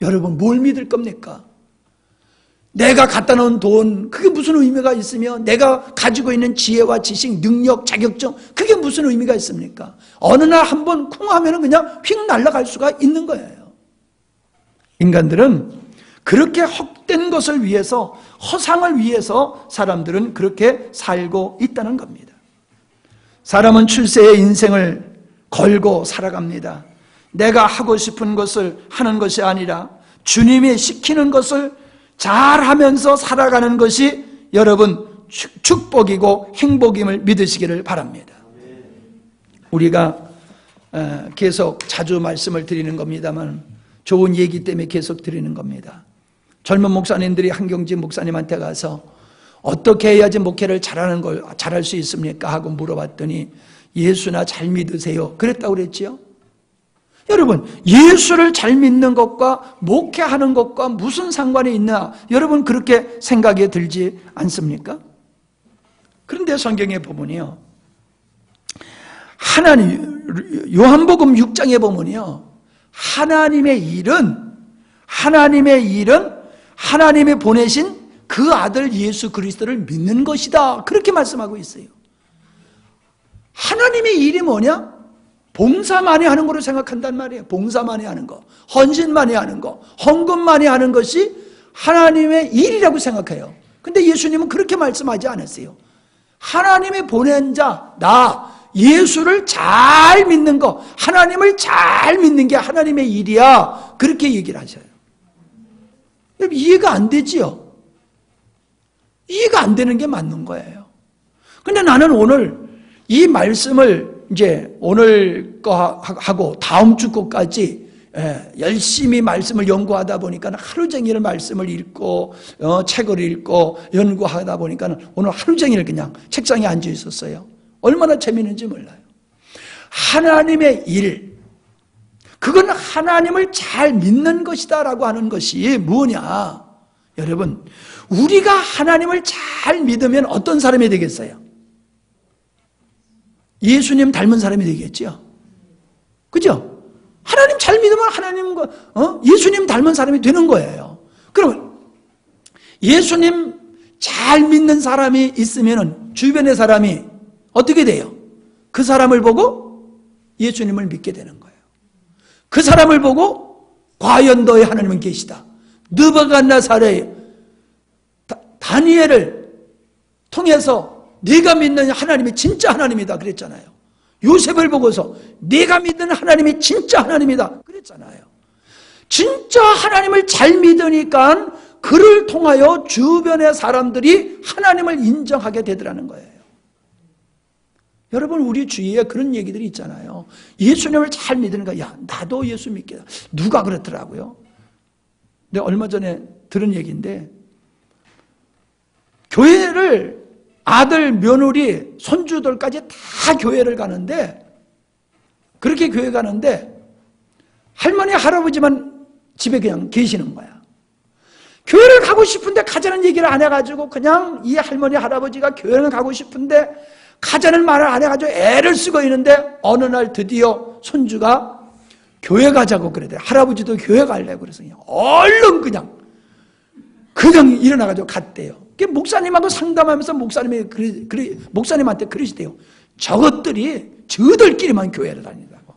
여러분 뭘 믿을 겁니까? 내가 갖다 놓은 돈 그게 무슨 의미가 있으며 내가 가지고 있는 지혜와 지식, 능력, 자격증 그게 무슨 의미가 있습니까? 어느 날 한번 쿵 하면 그냥 휙 날아갈 수가 있는 거예요. 인간들은 그렇게 헛된 것을 위해서 허상을 위해서 사람들은 그렇게 살고 있다는 겁니다. 사람은 출세의 인생을 걸고 살아갑니다. 내가 하고 싶은 것을 하는 것이 아니라 주님이 시키는 것을 잘하면서 살아가는 것이 여러분 축복이고 행복임을 믿으시기를 바랍니다. 우리가 계속 자주 말씀을 드리는 겁니다만 좋은 얘기 때문에 계속 드리는 겁니다. 젊은 목사님들이 한경지 목사님한테 가서 어떻게 해야지 목회를 잘할 수 있습니까? 하고 물어봤더니 예수나 잘 믿으세요. 그랬다고 그랬지요? 여러분 예수를 잘 믿는 것과 목회하는 것과 무슨 상관이 있나 여러분 그렇게 생각이 들지 않습니까? 그런데 성경에 보면요 요한복음 6장에 보면요 하나님의 일은 하나님이 보내신 그 아들 예수 그리스도를 믿는 것이다 그렇게 말씀하고 있어요. 하나님의 일이 뭐냐? 봉사 많이 하는 거로 생각한단 말이에요. 봉사 많이 하는 거, 헌신 많이 하는 거, 헌금 많이 하는 것이 하나님의 일이라고 생각해요. 근데 예수님은 그렇게 말씀하지 않았어요. 하나님이 보낸 자, 나 예수를 잘 믿는 거, 하나님을 잘 믿는 게 하나님의 일이야. 그렇게 얘기를 하셔요. 여러분 이해가 안 되지요? 이해가 안 되는 게 맞는 거예요. 근데 나는 오늘 이 말씀을 이제 오늘 거 하고 다음 주 거까지 열심히 말씀을 연구하다 보니까 하루 종일 말씀을 읽고 책을 읽고 연구하다 보니까 오늘 하루 종일 그냥 책상에 앉아 있었어요. 얼마나 재미있는지 몰라요. 하나님의 일, 그건 하나님을 잘 믿는 것이다 라고 하는 것이 뭐냐? 여러분 우리가 하나님을 잘 믿으면 어떤 사람이 되겠어요? 예수님 닮은 사람이 되겠죠. 그죠? 하나님 잘 믿으면 하나님과 예수님 닮은 사람이 되는 거예요. 그러면 예수님 잘 믿는 사람이 있으면 주변의 사람이 어떻게 돼요? 그 사람을 보고 예수님을 믿게 되는 거예요. 그 사람을 보고 과연 너의 하나님은 계시다. 느부갓네살의 다니엘을 통해서 네가 믿는 하나님이 진짜 하나님이다 그랬잖아요. 요셉을 보고서 네가 믿는 하나님이 진짜 하나님이다 그랬잖아요. 진짜 하나님을 잘 믿으니까 그를 통하여 주변의 사람들이 하나님을 인정하게 되더라는 거예요. 여러분, 우리 주위에 그런 얘기들이 있잖아요. 예수님을 잘 믿으니까, 야, 나도 예수 믿겠다. 누가 그렇더라고요. 내가 얼마 전에 들은 얘기인데, 교회를 아들, 며느리, 손주들까지 다 교회를 가는데, 그렇게 교회 가는데 할머니, 할아버지만 집에 그냥 계시는 거야. 교회를 가고 싶은데 가자는 얘기를 안 해가지고 그냥 이 할머니, 할아버지가 교회를 가고 싶은데 가자는 말을 안 해가지고 애를 쓰고 있는데 어느 날 드디어 손주가 교회 가자고 그러대. 할아버지도 교회 갈래고 그래서 그냥 얼른 그냥 일어나가지고 갔대요. 목사님하고 상담하면서 목사님한테 그러시대요. 저들끼리만 교회를 다닌다고.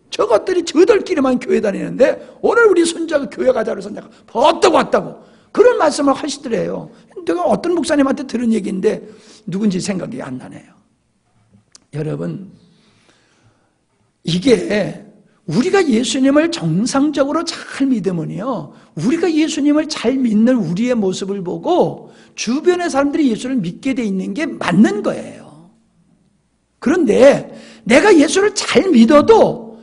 저들끼리만 교회 다니는데 오늘 우리 손자가 교회 가자고 해서 내가 버떡 왔다고. 그런 말씀을 하시더래요. 내가 어떤 목사님한테 들은 얘기인데 누군지 생각이 안 나네요. 여러분, 이게 우리가 예수님을 정상적으로 잘 믿으면요, 우리가 예수님을 잘 믿는 우리의 모습을 보고 주변의 사람들이 예수를 믿게 돼 있는 게 맞는 거예요. 그런데 내가 예수를 잘 믿어도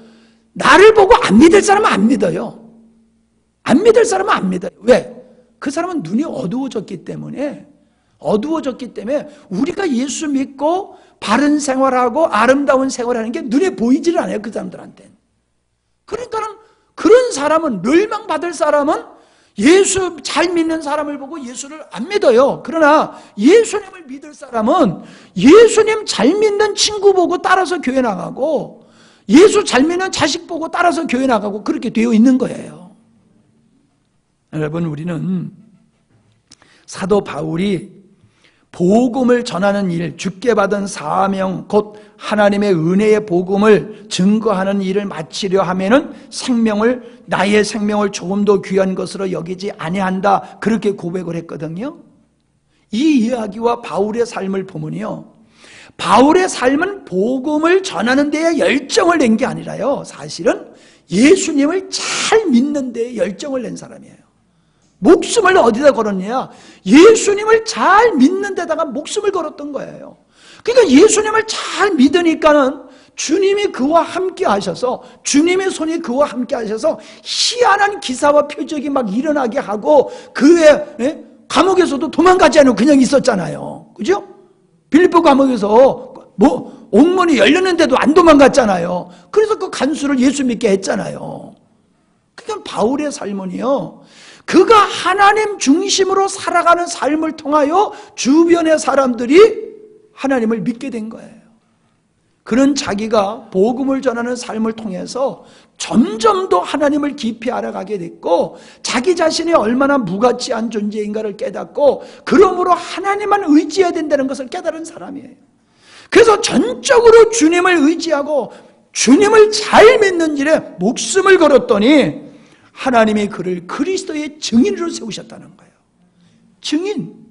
나를 보고 안 믿을 사람은 안 믿어요. 안 믿을 사람은 안 믿어요. 왜? 그 사람은 눈이 어두워졌기 때문에 우리가 예수 믿고 바른 생활하고 아름다운 생활하는 게 눈에 보이지를 않아요. 그 사람들한테는. 그러니까는 그런 사람은, 멸망받을 사람은 예수 잘 믿는 사람을 보고 예수를 안 믿어요. 그러나 예수님을 믿을 사람은 예수님 잘 믿는 친구 보고 따라서 교회 나가고 예수 잘 믿는 자식 보고 따라서 교회 나가고 그렇게 되어 있는 거예요. 여러분, 우리는 사도 바울이 복음을 전하는 일, 주께 받은 사명, 곧 하나님의 은혜의 복음을 증거하는 일을 마치려 하면은 나의 생명을 조금 더 귀한 것으로 여기지 아니한다. 그렇게 고백을 했거든요. 이 이야기와 바울의 삶을 보면요, 바울의 삶은 복음을 전하는 데에 열정을 낸 게 아니라요, 사실은 예수님을 잘 믿는 데에 열정을 낸 사람이에요. 목숨을 어디다 걸었냐? 예수님을 잘 믿는 데다가 목숨을 걸었던 거예요. 그러니까 예수님을 잘 믿으니까는 주님이 그와 함께 하셔서, 주님의 손이 그와 함께 하셔서 희한한 기사와 표적이 막 일어나게 하고, 그의 감옥에서도 도망가지 않고 그냥 있었잖아요. 그죠? 빌립보 감옥에서 옥문이 열렸는데도 안 도망갔잖아요. 그래서 그 간수를 예수 믿게 했잖아요. 그러니까 바울의 삶은요, 그가 하나님 중심으로 살아가는 삶을 통하여 주변의 사람들이 하나님을 믿게 된 거예요. 그는 자기가 복음을 전하는 삶을 통해서 점점 더 하나님을 깊이 알아가게 됐고, 자기 자신이 얼마나 무가치한 존재인가를 깨닫고, 그러므로 하나님만 의지해야 된다는 것을 깨달은 사람이에요. 그래서 전적으로 주님을 의지하고 주님을 잘 믿는 일에 목숨을 걸었더니 하나님이 그를 그리스도의 증인으로 세우셨다는 거예요. 증인.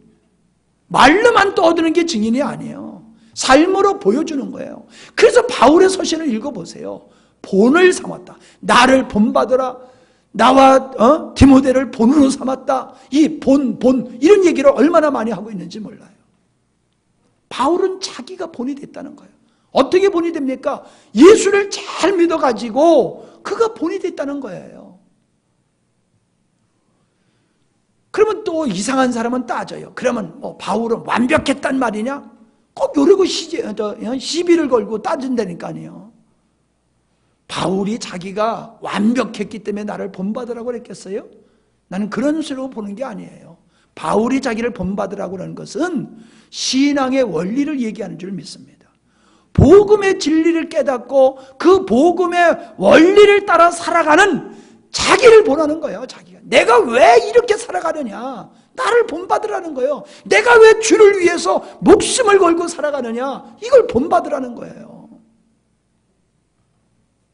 말로만 떠드는 게 증인이 아니에요. 삶으로 보여주는 거예요. 그래서 바울의 서신을 읽어보세요. 본을 삼았다. 나를 본받으라. 나와 디모데를 본으로 삼았다. 이 본 이런 얘기를 얼마나 많이 하고 있는지 몰라요. 바울은 자기가 본이 됐다는 거예요. 어떻게 본이 됩니까? 예수를 잘 믿어가지고 그가 본이 됐다는 거예요. 그러면 또 이상한 사람은 따져요. 그러면 바울은 완벽했단 말이냐? 꼭 이러고 시비를 걸고 따진다니까요. 바울이 자기가 완벽했기 때문에 나를 본받으라고 그랬겠어요? 나는 그런 식으로 보는 게 아니에요. 바울이 자기를 본받으라고 하는 것은 신앙의 원리를 얘기하는 줄 믿습니다. 복음의 진리를 깨닫고 그 복음의 원리를 따라 살아가는 자기를 본하는 거예요. 자기가 내가 왜 이렇게 살아가느냐, 나를 본받으라는 거예요. 내가 왜 주를 위해서 목숨을 걸고 살아가느냐, 이걸 본받으라는 거예요.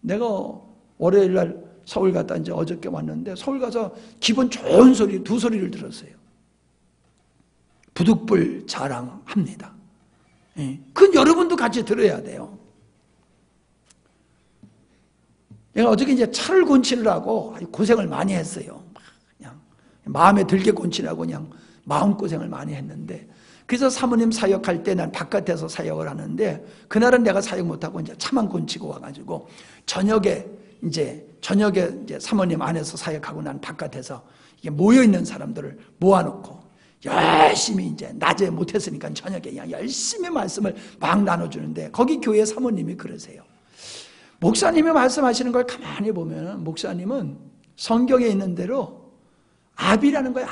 내가 월요일날 서울 갔다 이제 어저께 왔는데, 서울 가서 기분 좋은 소리 두 소리를 들었어요. 부득불 자랑합니다. 그건 여러분도 같이 들어야 돼요. 내가 어저께 이제 차를 곤치느라고 고생을 많이 했어요. 그냥 마음에 들게 곤치느라고 그냥 마음고생을 많이 했는데, 그래서 사모님 사역할 때 난 바깥에서 사역을 하는데 그날은 내가 사역 못하고 이제 차만 곤치고 와가지고 저녁에 이제 사모님 안에서 사역하고 난 바깥에서 이게 모여있는 사람들을 모아놓고 열심히 이제 낮에 못했으니까 저녁에 그냥 열심히 말씀을 막 나눠주는데 거기 교회 사모님이 그러세요. 목사님이 말씀하시는 걸 가만히 보면 목사님은 성경에 있는 대로 아비라는 거예요.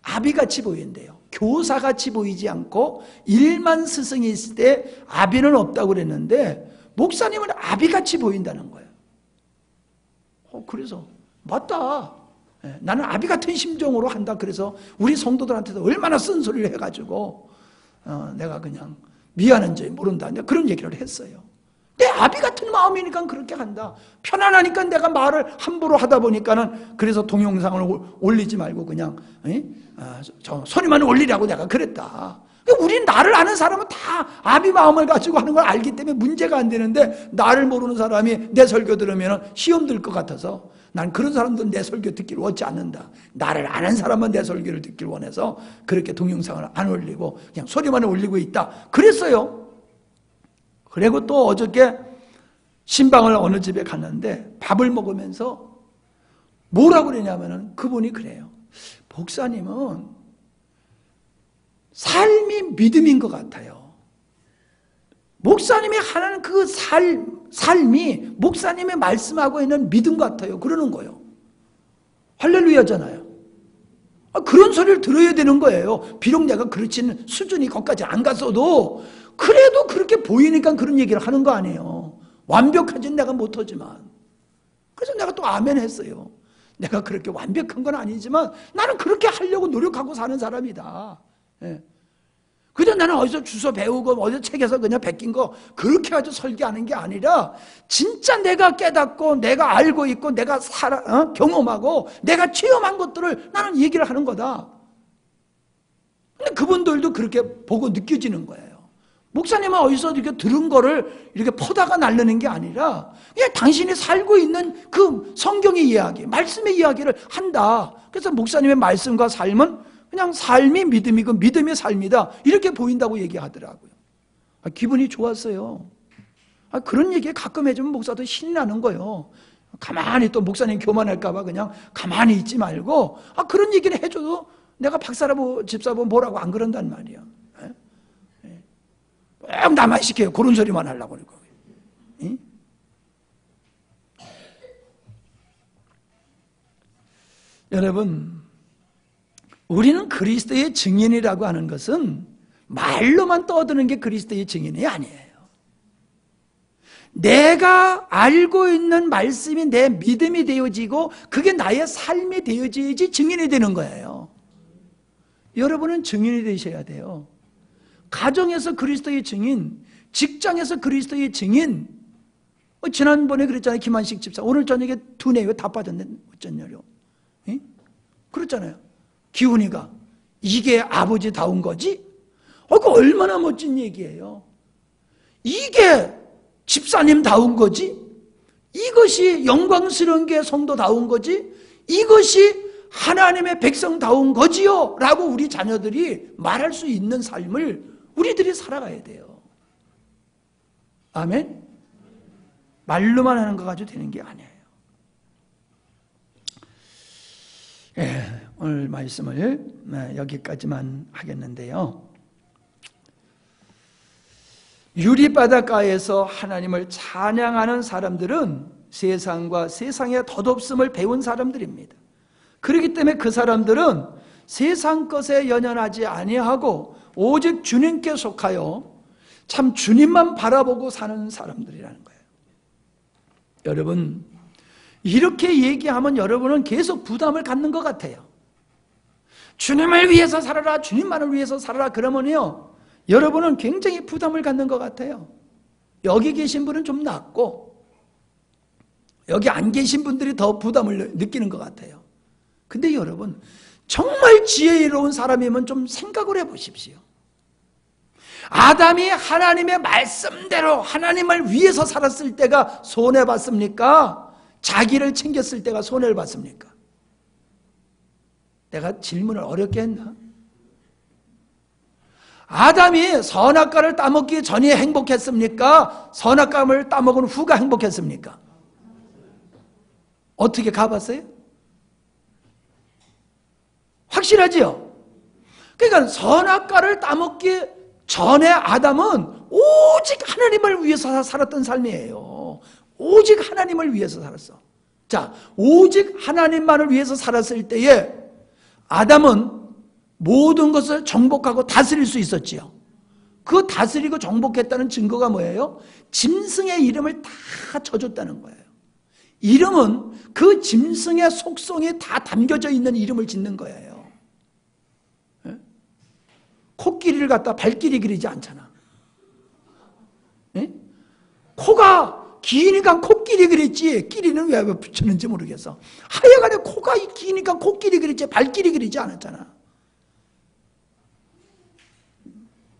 아비같이 보인대요. 교사같이 보이지 않고 일만 스승이 있을 때 아비는 없다고 그랬는데 목사님은 아비같이 보인다는 거예요. 그래서 맞다. 나는 아비 같은 심정으로 한다. 그래서 우리 성도들한테도 얼마나 쓴소리를 해가지고 내가 그냥 미안한지 모른다. 그런 얘기를 했어요. 내 아비 같은 마음이니까 그렇게 한다. 편안하니까 내가 말을 함부로 하다 보니까는 그래서 동영상을 올리지 말고 그냥 저 소리만 올리라고 내가 그랬다. 우린 나를 아는 사람은 다 아비 마음을 가지고 하는 걸 알기 때문에 문제가 안 되는데 나를 모르는 사람이 내 설교 들으면 시험 들 것 같아서 난 그런 사람들은 내 설교 듣기를 원치 않는다. 나를 아는 사람만 내 설교를 듣기를 원해서 그렇게 동영상을 안 올리고 그냥 소리만 올리고 있다. 그랬어요. 그리고 또 어저께 신방을 어느 집에 갔는데 밥을 먹으면서 뭐라고 그러냐면은 그분이 그래요. 목사님은 삶이 믿음인 것 같아요. 목사님이 하는 그 삶이 목사님의 말씀하고 있는 믿음 같아요. 그러는 거예요. 할렐루야잖아요. 그런 소리를 들어야 되는 거예요. 비록 내가 그렇지는 수준이 거기까지 안 갔어도 그래도 그렇게 보이니까 그런 얘기를 하는 거 아니에요. 완벽하진 내가 못하지만. 그래서 내가 또 아멘 했어요. 내가 그렇게 완벽한 건 아니지만 나는 그렇게 하려고 노력하고 사는 사람이다. 예. 그래서 나는 어디서 주워 배우고 어디서 책에서 그냥 베낀 거 그렇게 아주 설계하는 게 아니라 진짜 내가 깨닫고 내가 알고 있고 내가 경험하고 내가 체험한 것들을 나는 얘기를 하는 거다. 근데 그분들도 그렇게 보고 느껴지는 거예요. 목사님은 어디서 이렇게 들은 거를 이렇게 퍼다가 날르는 게 아니라 그냥 당신이 살고 있는 그 성경의 이야기, 말씀의 이야기를 한다. 그래서 목사님의 말씀과 삶은 그냥 삶이 믿음이고 믿음이 삶이다. 이렇게 보인다고 얘기하더라고요. 기분이 좋았어요. 그런 얘기 가끔 해주면 목사도 신이 나는 거예요. 가만히 또 목사님 교만할까 봐 그냥 가만히 있지 말고 그런 얘기를 해줘도 내가 박사라고 집사고 뭐라고 안 그런단 말이야. 꼭 나만 시켜요. 그런 소리만 하려고 그러고. 응? 여러분, 우리는 그리스도의 증인이라고 하는 것은 말로만 떠드는 게 그리스도의 증인이 아니에요. 내가 알고 있는 말씀이 내 믿음이 되어지고 그게 나의 삶이 되어져야지 증인이 되는 거예요. 여러분은 증인이 되셔야 돼요. 가정에서 그리스도의 증인, 직장에서 그리스도의 증인. 지난번에 그랬잖아요. 김한식 집사. 오늘 저녁에 두뇌가 다 빠졌네. 어쩐냐요. 그렇잖아요. 기훈이가 이게 아버지다운 거지? 그거 얼마나 멋진 얘기예요. 이게 집사님다운 거지? 이것이 영광스러운 게 성도다운 거지? 이것이 하나님의 백성다운 거지요? 라고 우리 자녀들이 말할 수 있는 삶을 우리들이 살아가야 돼요. 아멘? 말로만 하는 거 가지고 되는 게 아니에요. 오늘 말씀을 여기까지만 하겠는데요. 유리바닷가에서 하나님을 찬양하는 사람들은 세상과 세상의 덧없음을 배운 사람들입니다. 그렇기 때문에 그 사람들은 세상 것에 연연하지 아니하고 오직 주님께 속하여 참 주님만 바라보고 사는 사람들이라는 거예요. 여러분, 이렇게 얘기하면 여러분은 계속 부담을 갖는 것 같아요. 주님을 위해서 살아라, 주님만을 위해서 살아라 그러면요 여러분은 굉장히 부담을 갖는 것 같아요. 여기 계신 분은 좀 낫고 여기 안 계신 분들이 더 부담을 느끼는 것 같아요. 근데 여러분, 정말 지혜로운 사람이면 좀 생각을 해보십시오. 아담이 하나님의 말씀대로 하나님을 위해서 살았을 때가 손해봤습니까? 자기를 챙겼을 때가 손해를 봤습니까? 내가 질문을 어렵게 했나? 아담이 선악과를 따먹기 전에 행복했습니까? 선악과를 따먹은 후가 행복했습니까? 어떻게 가봤어요? 확실하지요? 그러니까 선악과를 따먹기 전에 아담은 오직 하나님을 위해서 살았던 삶이에요. 오직 하나님을 위해서 살았어. 자, 오직 하나님만을 위해서 살았을 때에 아담은 모든 것을 정복하고 다스릴 수 있었지요. 그 다스리고 정복했다는 증거가 뭐예요? 짐승의 이름을 다 져줬다는 거예요. 이름은 그 짐승의 속성이 다 담겨져 있는 이름을 짓는 거예요. 예? 코끼리를 갖다 발길이 그리지 않잖아. 예? 코가 기니까 코끼리 그랬지, 끼리는 왜 붙였는지 모르겠어. 하여간에 코가 기니까 코끼리 그랬지 발길이 그리지 않았잖아.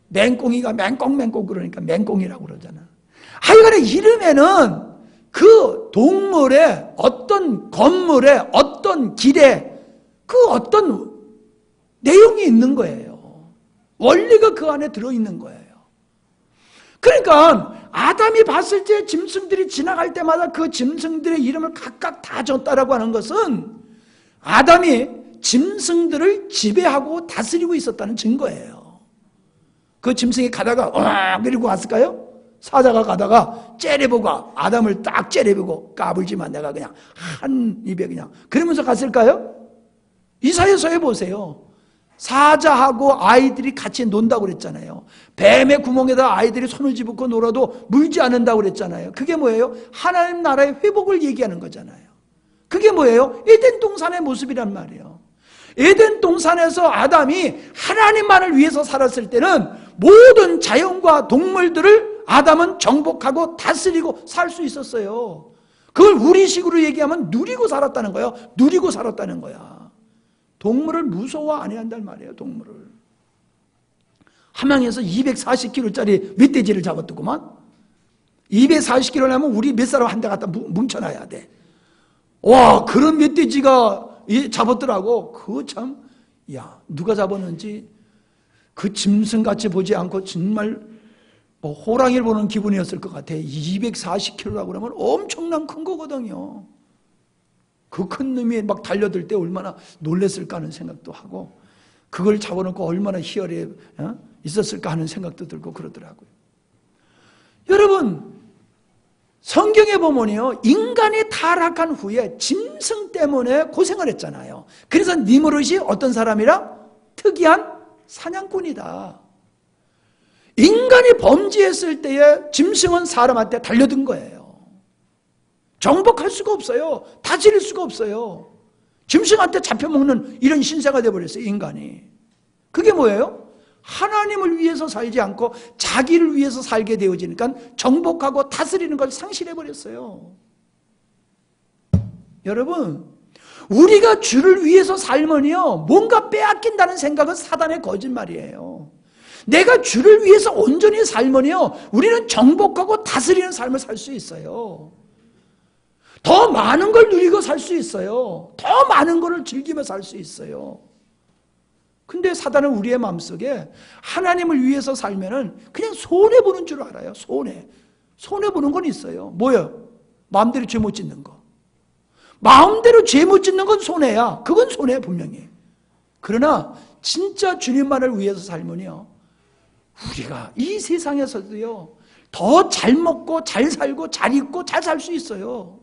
맹꽁이가 맹꽁맹꽁 그러니까 맹꽁이라고 그러잖아. 하여간에 이름에는 그 동물의 어떤 건물에 어떤 길에 그 어떤 내용이 있는 거예요. 원리가 그 안에 들어있는 거예요. 그러니까 아담이 봤을 때 짐승들이 지나갈 때마다 그 짐승들의 이름을 각각 다 줬다라고 하는 것은 아담이 짐승들을 지배하고 다스리고 있었다는 증거예요. 그 짐승이 가다가 그리고 왔을까요? 사자가 가다가 째려보고 아담을 딱 째려보고 까불지만 내가 그냥 한 입에 그냥 그러면서 갔을까요? 이사야서에 보세요. 사자하고 아이들이 같이 논다고 그랬잖아요. 뱀의 구멍에다 아이들이 손을 집고 놀아도 물지 않는다고 그랬잖아요. 그게 뭐예요? 하나님 나라의 회복을 얘기하는 거잖아요. 그게 뭐예요? 에덴 동산의 모습이란 말이에요. 에덴 동산에서 아담이 하나님만을 위해서 살았을 때는 모든 자연과 동물들을 아담은 정복하고 다스리고 살 수 있었어요. 그걸 우리식으로 얘기하면 누리고 살았다는 거예요. 누리고 살았다는 거야. 동물을 무서워 안 해야 한단 말이에요. 동물을. 함양에서 240kg짜리 멧돼지를 잡았더구만. 240kg라면 우리 몇 사람 한 대 갖다 뭉쳐놔야 돼. 와, 그런 멧돼지가 잡았더라고. 그거 참, 야, 누가 잡았는지 그 짐승같이 보지 않고 정말 뭐 호랑이를 보는 기분이었을 것 같아. 240kg라고 그러면 엄청난 큰 거거든요. 그 큰 놈이 막 달려들 때 얼마나 놀랬을까 하는 생각도 하고, 그걸 잡아놓고 얼마나 희열에 있었을까 하는 생각도 들고 그러더라고요. 여러분, 성경에 보면요, 인간이 타락한 후에 짐승 때문에 고생을 했잖아요. 그래서 니므롯이 어떤 사람이라? 특이한 사냥꾼이다. 인간이 범죄했을 때에 짐승은 사람한테 달려든 거예요. 정복할 수가 없어요. 다스릴 수가 없어요. 짐승한테 잡혀먹는 이런 신세가 되어버렸어요, 인간이. 그게 뭐예요? 하나님을 위해서 살지 않고 자기를 위해서 살게 되어지니까 정복하고 다스리는 걸 상실해버렸어요. 여러분, 우리가 주를 위해서 살면요, 뭔가 빼앗긴다는 생각은 사단의 거짓말이에요. 내가 주를 위해서 온전히 살면요, 우리는 정복하고 다스리는 삶을 살 수 있어요. 더 많은 걸 누리고 살 수 있어요. 더 많은 걸 즐기며 살 수 있어요. 근데 사단은 우리의 마음속에 하나님을 위해서 살면은 그냥 손해보는 줄 알아요. 손해보는 건 있어요. 뭐예요? 마음대로 죄 못 짓는 거. 마음대로 죄 못 짓는 건 손해야. 그건 손해 분명히. 그러나 진짜 주님만을 위해서 살면요, 우리가 이 세상에서도요, 더 잘 먹고 잘 살고 잘 입고 잘 살 수 있어요.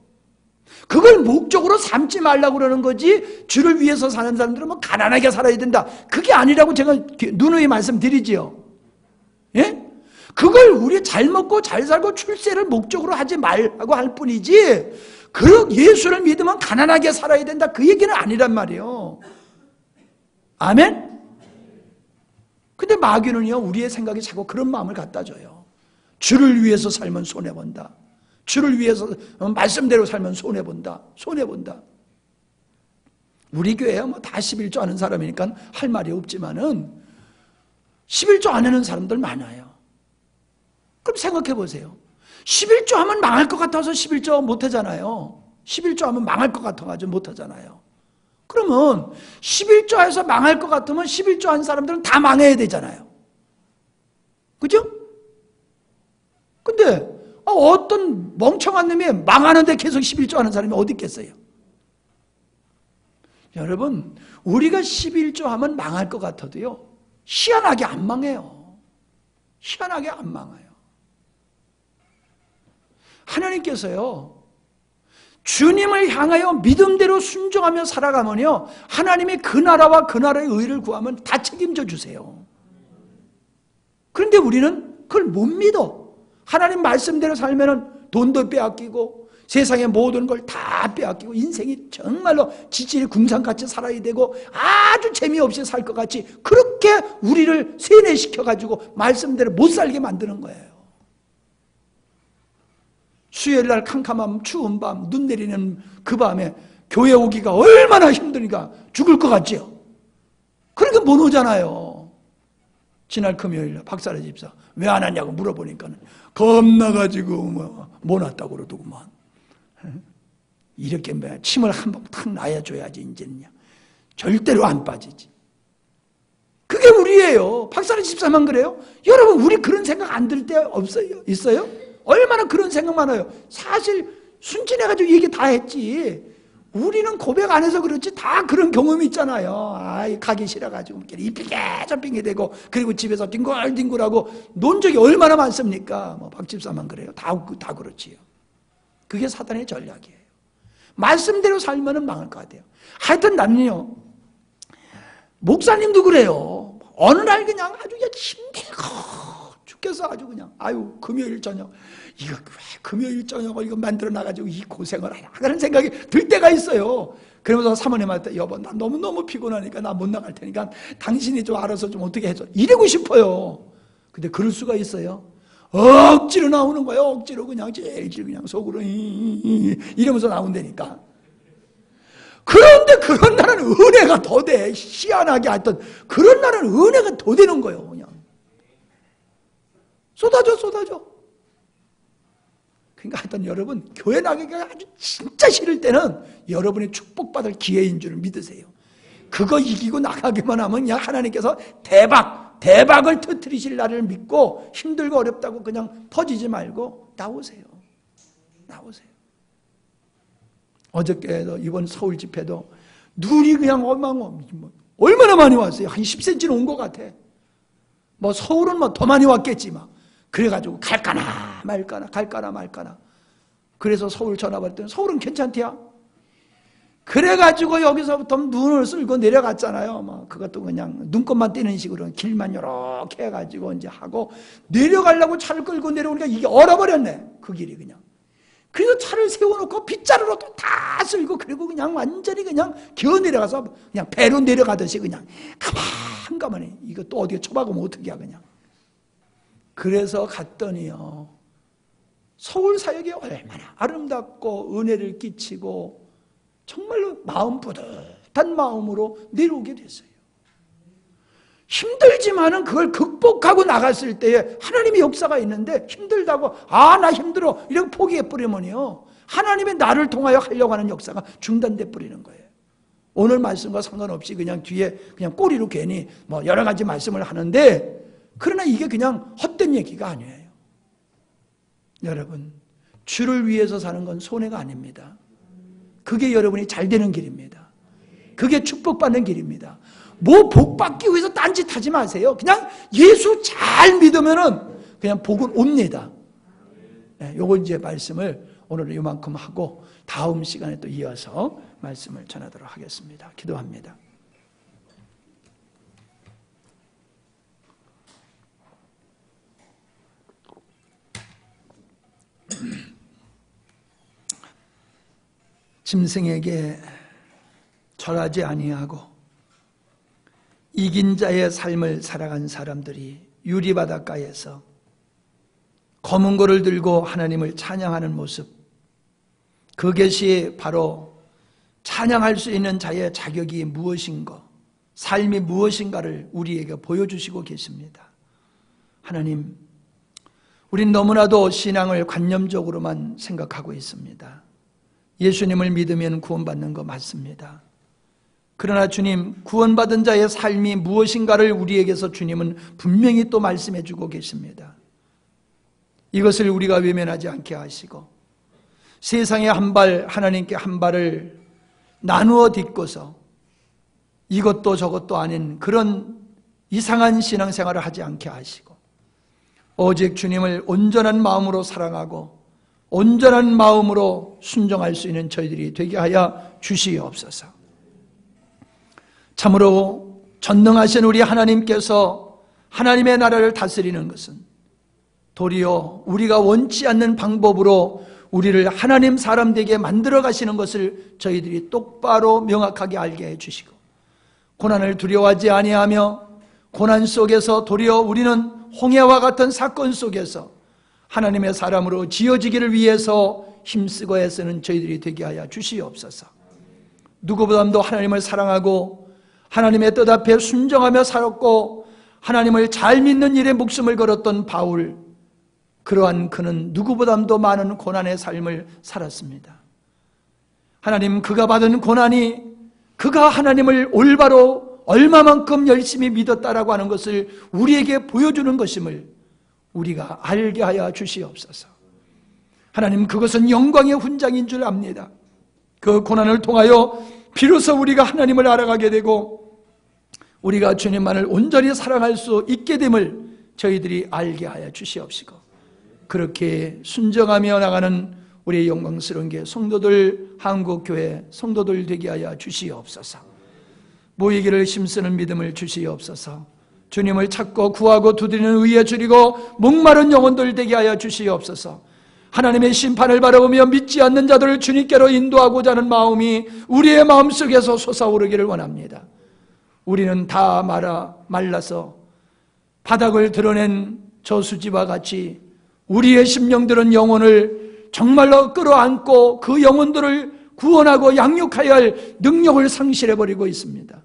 그걸 목적으로 삼지 말라고 그러는 거지, 주를 위해서 사는 사람들은 뭐 가난하게 살아야 된다, 그게 아니라고 제가 누누이 말씀드리지요. 예? 그걸 우리 잘 먹고 잘 살고 출세를 목적으로 하지 말라고 할 뿐이지, 그 예수를 믿으면 가난하게 살아야 된다, 그 얘기는 아니란 말이에요. 아멘? 근데 마귀는요, 우리의 생각이 자꾸 그런 마음을 갖다 줘요. 주를 위해서 살면 손해본다. 주를 위해서 말씀대로 살면 손해본다. 손해본다. 우리 교회야 뭐 다 11조 하는 사람이니까 할 말이 없지만은 11조 안 하는 사람들 많아요. 그럼 생각해 보세요. 11조 하면 망할 것 같아서 11조 못 하잖아요. 11조 하면 망할 것 같아가지고 못 하잖아요. 그러면 11조 해서 망할 것 같으면 11조 한 사람들은 다 망해야 되잖아요. 그죠? 근데 어떤 멍청한 놈이 망하는데 계속 11조 하는 사람이 어디 있겠어요? 여러분, 우리가 11조 하면 망할 것 같아도요, 희한하게 안 망해요. 희한하게 안 망해요. 하나님께서요, 주님을 향하여 믿음대로 순종하며 살아가면요, 하나님이 그 나라와 그 나라의 의를 구하면 다 책임져 주세요. 그런데 우리는 그걸 못 믿어. 하나님 말씀대로 살면은 돈도 빼앗기고 세상의 모든 걸 다 빼앗기고 인생이 정말로 지질이 궁상같이 살아야 되고 아주 재미없이 살 것 같이 그렇게 우리를 세뇌시켜가지고 말씀대로 못 살게 만드는 거예요. 수요일날 캄캄한 추운 밤, 눈 내리는 그 밤에 교회 오기가 얼마나 힘드니까 죽을 것 같지요. 그러니까 못 오잖아요. 지난 금요일 박사라 집사 왜 안 왔냐고 물어보니까 겁나가지고 못 왔다고 그러더구만. 이렇게 침을 한 번 탁 놔야줘야지 이제는요. 절대로 안 빠지지. 그게 우리예요. 박사라 집사만 그래요? 여러분, 우리 그런 생각 안 들 때 없어요? 있어요? 얼마나 그런 생각 많아요. 사실 순진해가지고 얘기 다 했지. 우리는 고백 안 해서 그렇지 다 그런 경험이 있잖아요. 가기 싫어가지고 이 핑계 저 핑계 대고 그리고 집에서 뒹굴뒹굴하고 논 적이 얼마나 많습니까? 박 집사만 그래요. 다 그렇지요. 그게 사단의 전략이에요. 말씀대로 살면은 망할 것 같아요. 하여튼 나는요, 목사님도 그래요. 어느 날 그냥 아주 힘들고 죽겠어 아주 그냥 금요일 저녁 이거 왜 금요일 저녁을 이거 만들어 놔가지고 이 고생을 하나 그런 생각이 들 때가 있어요. 그러면서 사모님한테 여보 나 너무너무 피곤하니까 나 못 나갈 테니까 당신이 좀 알아서 좀 어떻게 해줘 이러고 싶어요. 근데 그럴 수가 있어요? 억지로 나오는 거예요. 억지로 그냥 제일 그냥 속으로 이러면서 나온다니까. 그런데 그런 날은 은혜가 더 돼. 희한하게 하여튼 그런 날은 은혜가 더 되는 거예요. 그냥 쏟아져. 그러니까 하여튼 여러분, 교회 나가기가 아주 진짜 싫을 때는 여러분이 축복받을 기회인 줄 믿으세요. 그거 이기고 나가기만 하면 그냥 하나님께서 대박을 터뜨리실 날을 믿고 힘들고 어렵다고 그냥 퍼지지 말고 나오세요. 어저께도 이번 서울 집회도 눈이 그냥 얼마나 많이 왔어요. 한 10cm는 온 것 같아. 서울은 더 많이 왔겠지 그래가지고 갈까나 말까나. 그래서 서울 전화 받았더니 서울은 괜찮대야. 그래가지고 여기서부터 눈을 쓸고 내려갔잖아요. 그것도 그냥 눈곱만 띄는 식으로 길만 이렇게 해가지고 이제 하고 내려가려고 차를 끌고 내려오니까 이게 얼어버렸네. 그 길이 그냥. 그래서 차를 세워놓고 빗자루로 또 다 쓸고 그리고 그냥 완전히 그냥 기어 내려가서 그냥 배로 내려가듯이 그냥 가만히 이거 또 어디에 쳐박으면 어떡이야 그냥. 그래서 갔더니요, 서울 사역이 얼마나 아름답고 은혜를 끼치고 정말로 마음 뿌듯한 마음으로 내려오게 됐어요. 힘들지만은 그걸 극복하고 나갔을 때에 하나님의 역사가 있는데 힘들다고 나 힘들어 이렇게 포기해버리면요, 하나님의 나를 통하여 하려고 하는 역사가 중단돼 버리는 거예요. 오늘 말씀과 상관없이 그냥 뒤에 그냥 꼬리로 괜히 여러 가지 말씀을 하는데, 그러나 이게 그냥 헛된 얘기가 아니에요. 여러분, 주를 위해서 사는 건 손해가 아닙니다. 그게 여러분이 잘 되는 길입니다. 그게 축복받는 길입니다. 복 받기 위해서 딴짓하지 마세요. 그냥 예수 잘 믿으면은 그냥 복은 옵니다. 요거 이제 말씀을 오늘은 이만큼 하고 다음 시간에 또 이어서 말씀을 전하도록 하겠습니다. 기도합니다. 짐승에게 절하지 아니하고 이긴 자의 삶을 살아간 사람들이 유리바닷가에서 검은 고를 들고 하나님을 찬양하는 모습, 그것이 바로 찬양할 수 있는 자의 자격이 무엇인가, 삶이 무엇인가를 우리에게 보여주시고 계십니다. 하나님, 우린 너무나도 신앙을 관념적으로만 생각하고 있습니다. 예수님을 믿으면 구원받는 거 맞습니다. 그러나 주님, 구원받은 자의 삶이 무엇인가를 우리에게서 주님은 분명히 또 말씀해 주고 계십니다. 이것을 우리가 외면하지 않게 하시고 세상에 한 발, 하나님께 한 발을 나누어 딛고서 이것도 저것도 아닌 그런 이상한 신앙생활을 하지 않게 하시고 오직 주님을 온전한 마음으로 사랑하고 온전한 마음으로 순종할 수 있는 저희들이 되게 하여 주시옵소서. 참으로 전능하신 우리 하나님께서 하나님의 나라를 다스리는 것은 도리어 우리가 원치 않는 방법으로 우리를 하나님 사람 되게 만들어 가시는 것을 저희들이 똑바로 명확하게 알게 해주시고 고난을 두려워하지 아니하며 고난 속에서 도리어 우리는 홍해와 같은 사건 속에서 하나님의 사람으로 지어지기를 위해서 힘쓰고 애쓰는 저희들이 되게 하여 주시옵소서. 누구보다도 하나님을 사랑하고 하나님의 뜻 앞에 순종하며 살았고 하나님을 잘 믿는 일에 목숨을 걸었던 바울, 그러한 그는 누구보다도 많은 고난의 삶을 살았습니다. 하나님, 그가 받은 고난이 그가 하나님을 올바로 얼마만큼 열심히 믿었다라고 하는 것을 우리에게 보여주는 것임을 우리가 알게 하여 주시옵소서. 하나님, 그것은 영광의 훈장인 줄 압니다. 그 고난을 통하여 비로소 우리가 하나님을 알아가게 되고 우리가 주님만을 온전히 사랑할 수 있게 됨을 저희들이 알게 하여 주시옵시고 그렇게 순정하며 나가는 우리의 영광스러운 게 성도들, 한국교회 성도들 되게 하여 주시옵소서. 모이기를 힘쓰는 믿음을 주시옵소서. 주님을 찾고 구하고 두드리는 의에 줄이고 목마른 영혼들 되게 하여 주시옵소서. 하나님의 심판을 바라보며 믿지 않는 자들을 주님께로 인도하고자 하는 마음이 우리의 마음속에서 솟아오르기를 원합니다. 우리는 다 말라서 바닥을 드러낸 저수지와 같이 우리의 심령들은 영혼을 정말로 끌어안고 그 영혼들을 구원하고 양육하여야 할 능력을 상실해버리고 있습니다.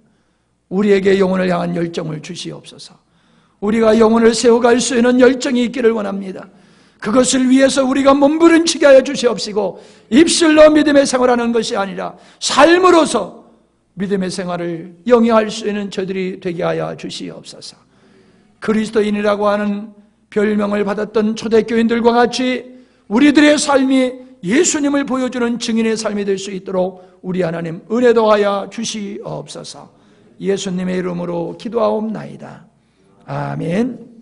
우리에게 영혼을 향한 열정을 주시옵소서. 우리가 영혼을 세워갈 수 있는 열정이 있기를 원합니다. 그것을 위해서 우리가 몸부림치게 하여 주시옵시고 입술로 믿음의 생활하는 것이 아니라 삶으로서 믿음의 생활을 영위할 수 있는 저들이 되게 하여 주시옵소서. 그리스도인이라고 하는 별명을 받았던 초대교인들과 같이 우리들의 삶이 예수님을 보여주는 증인의 삶이 될 수 있도록 우리 하나님 은혜 더하여 주시옵소서. 예수님의 이름으로 기도하옵나이다. 아멘.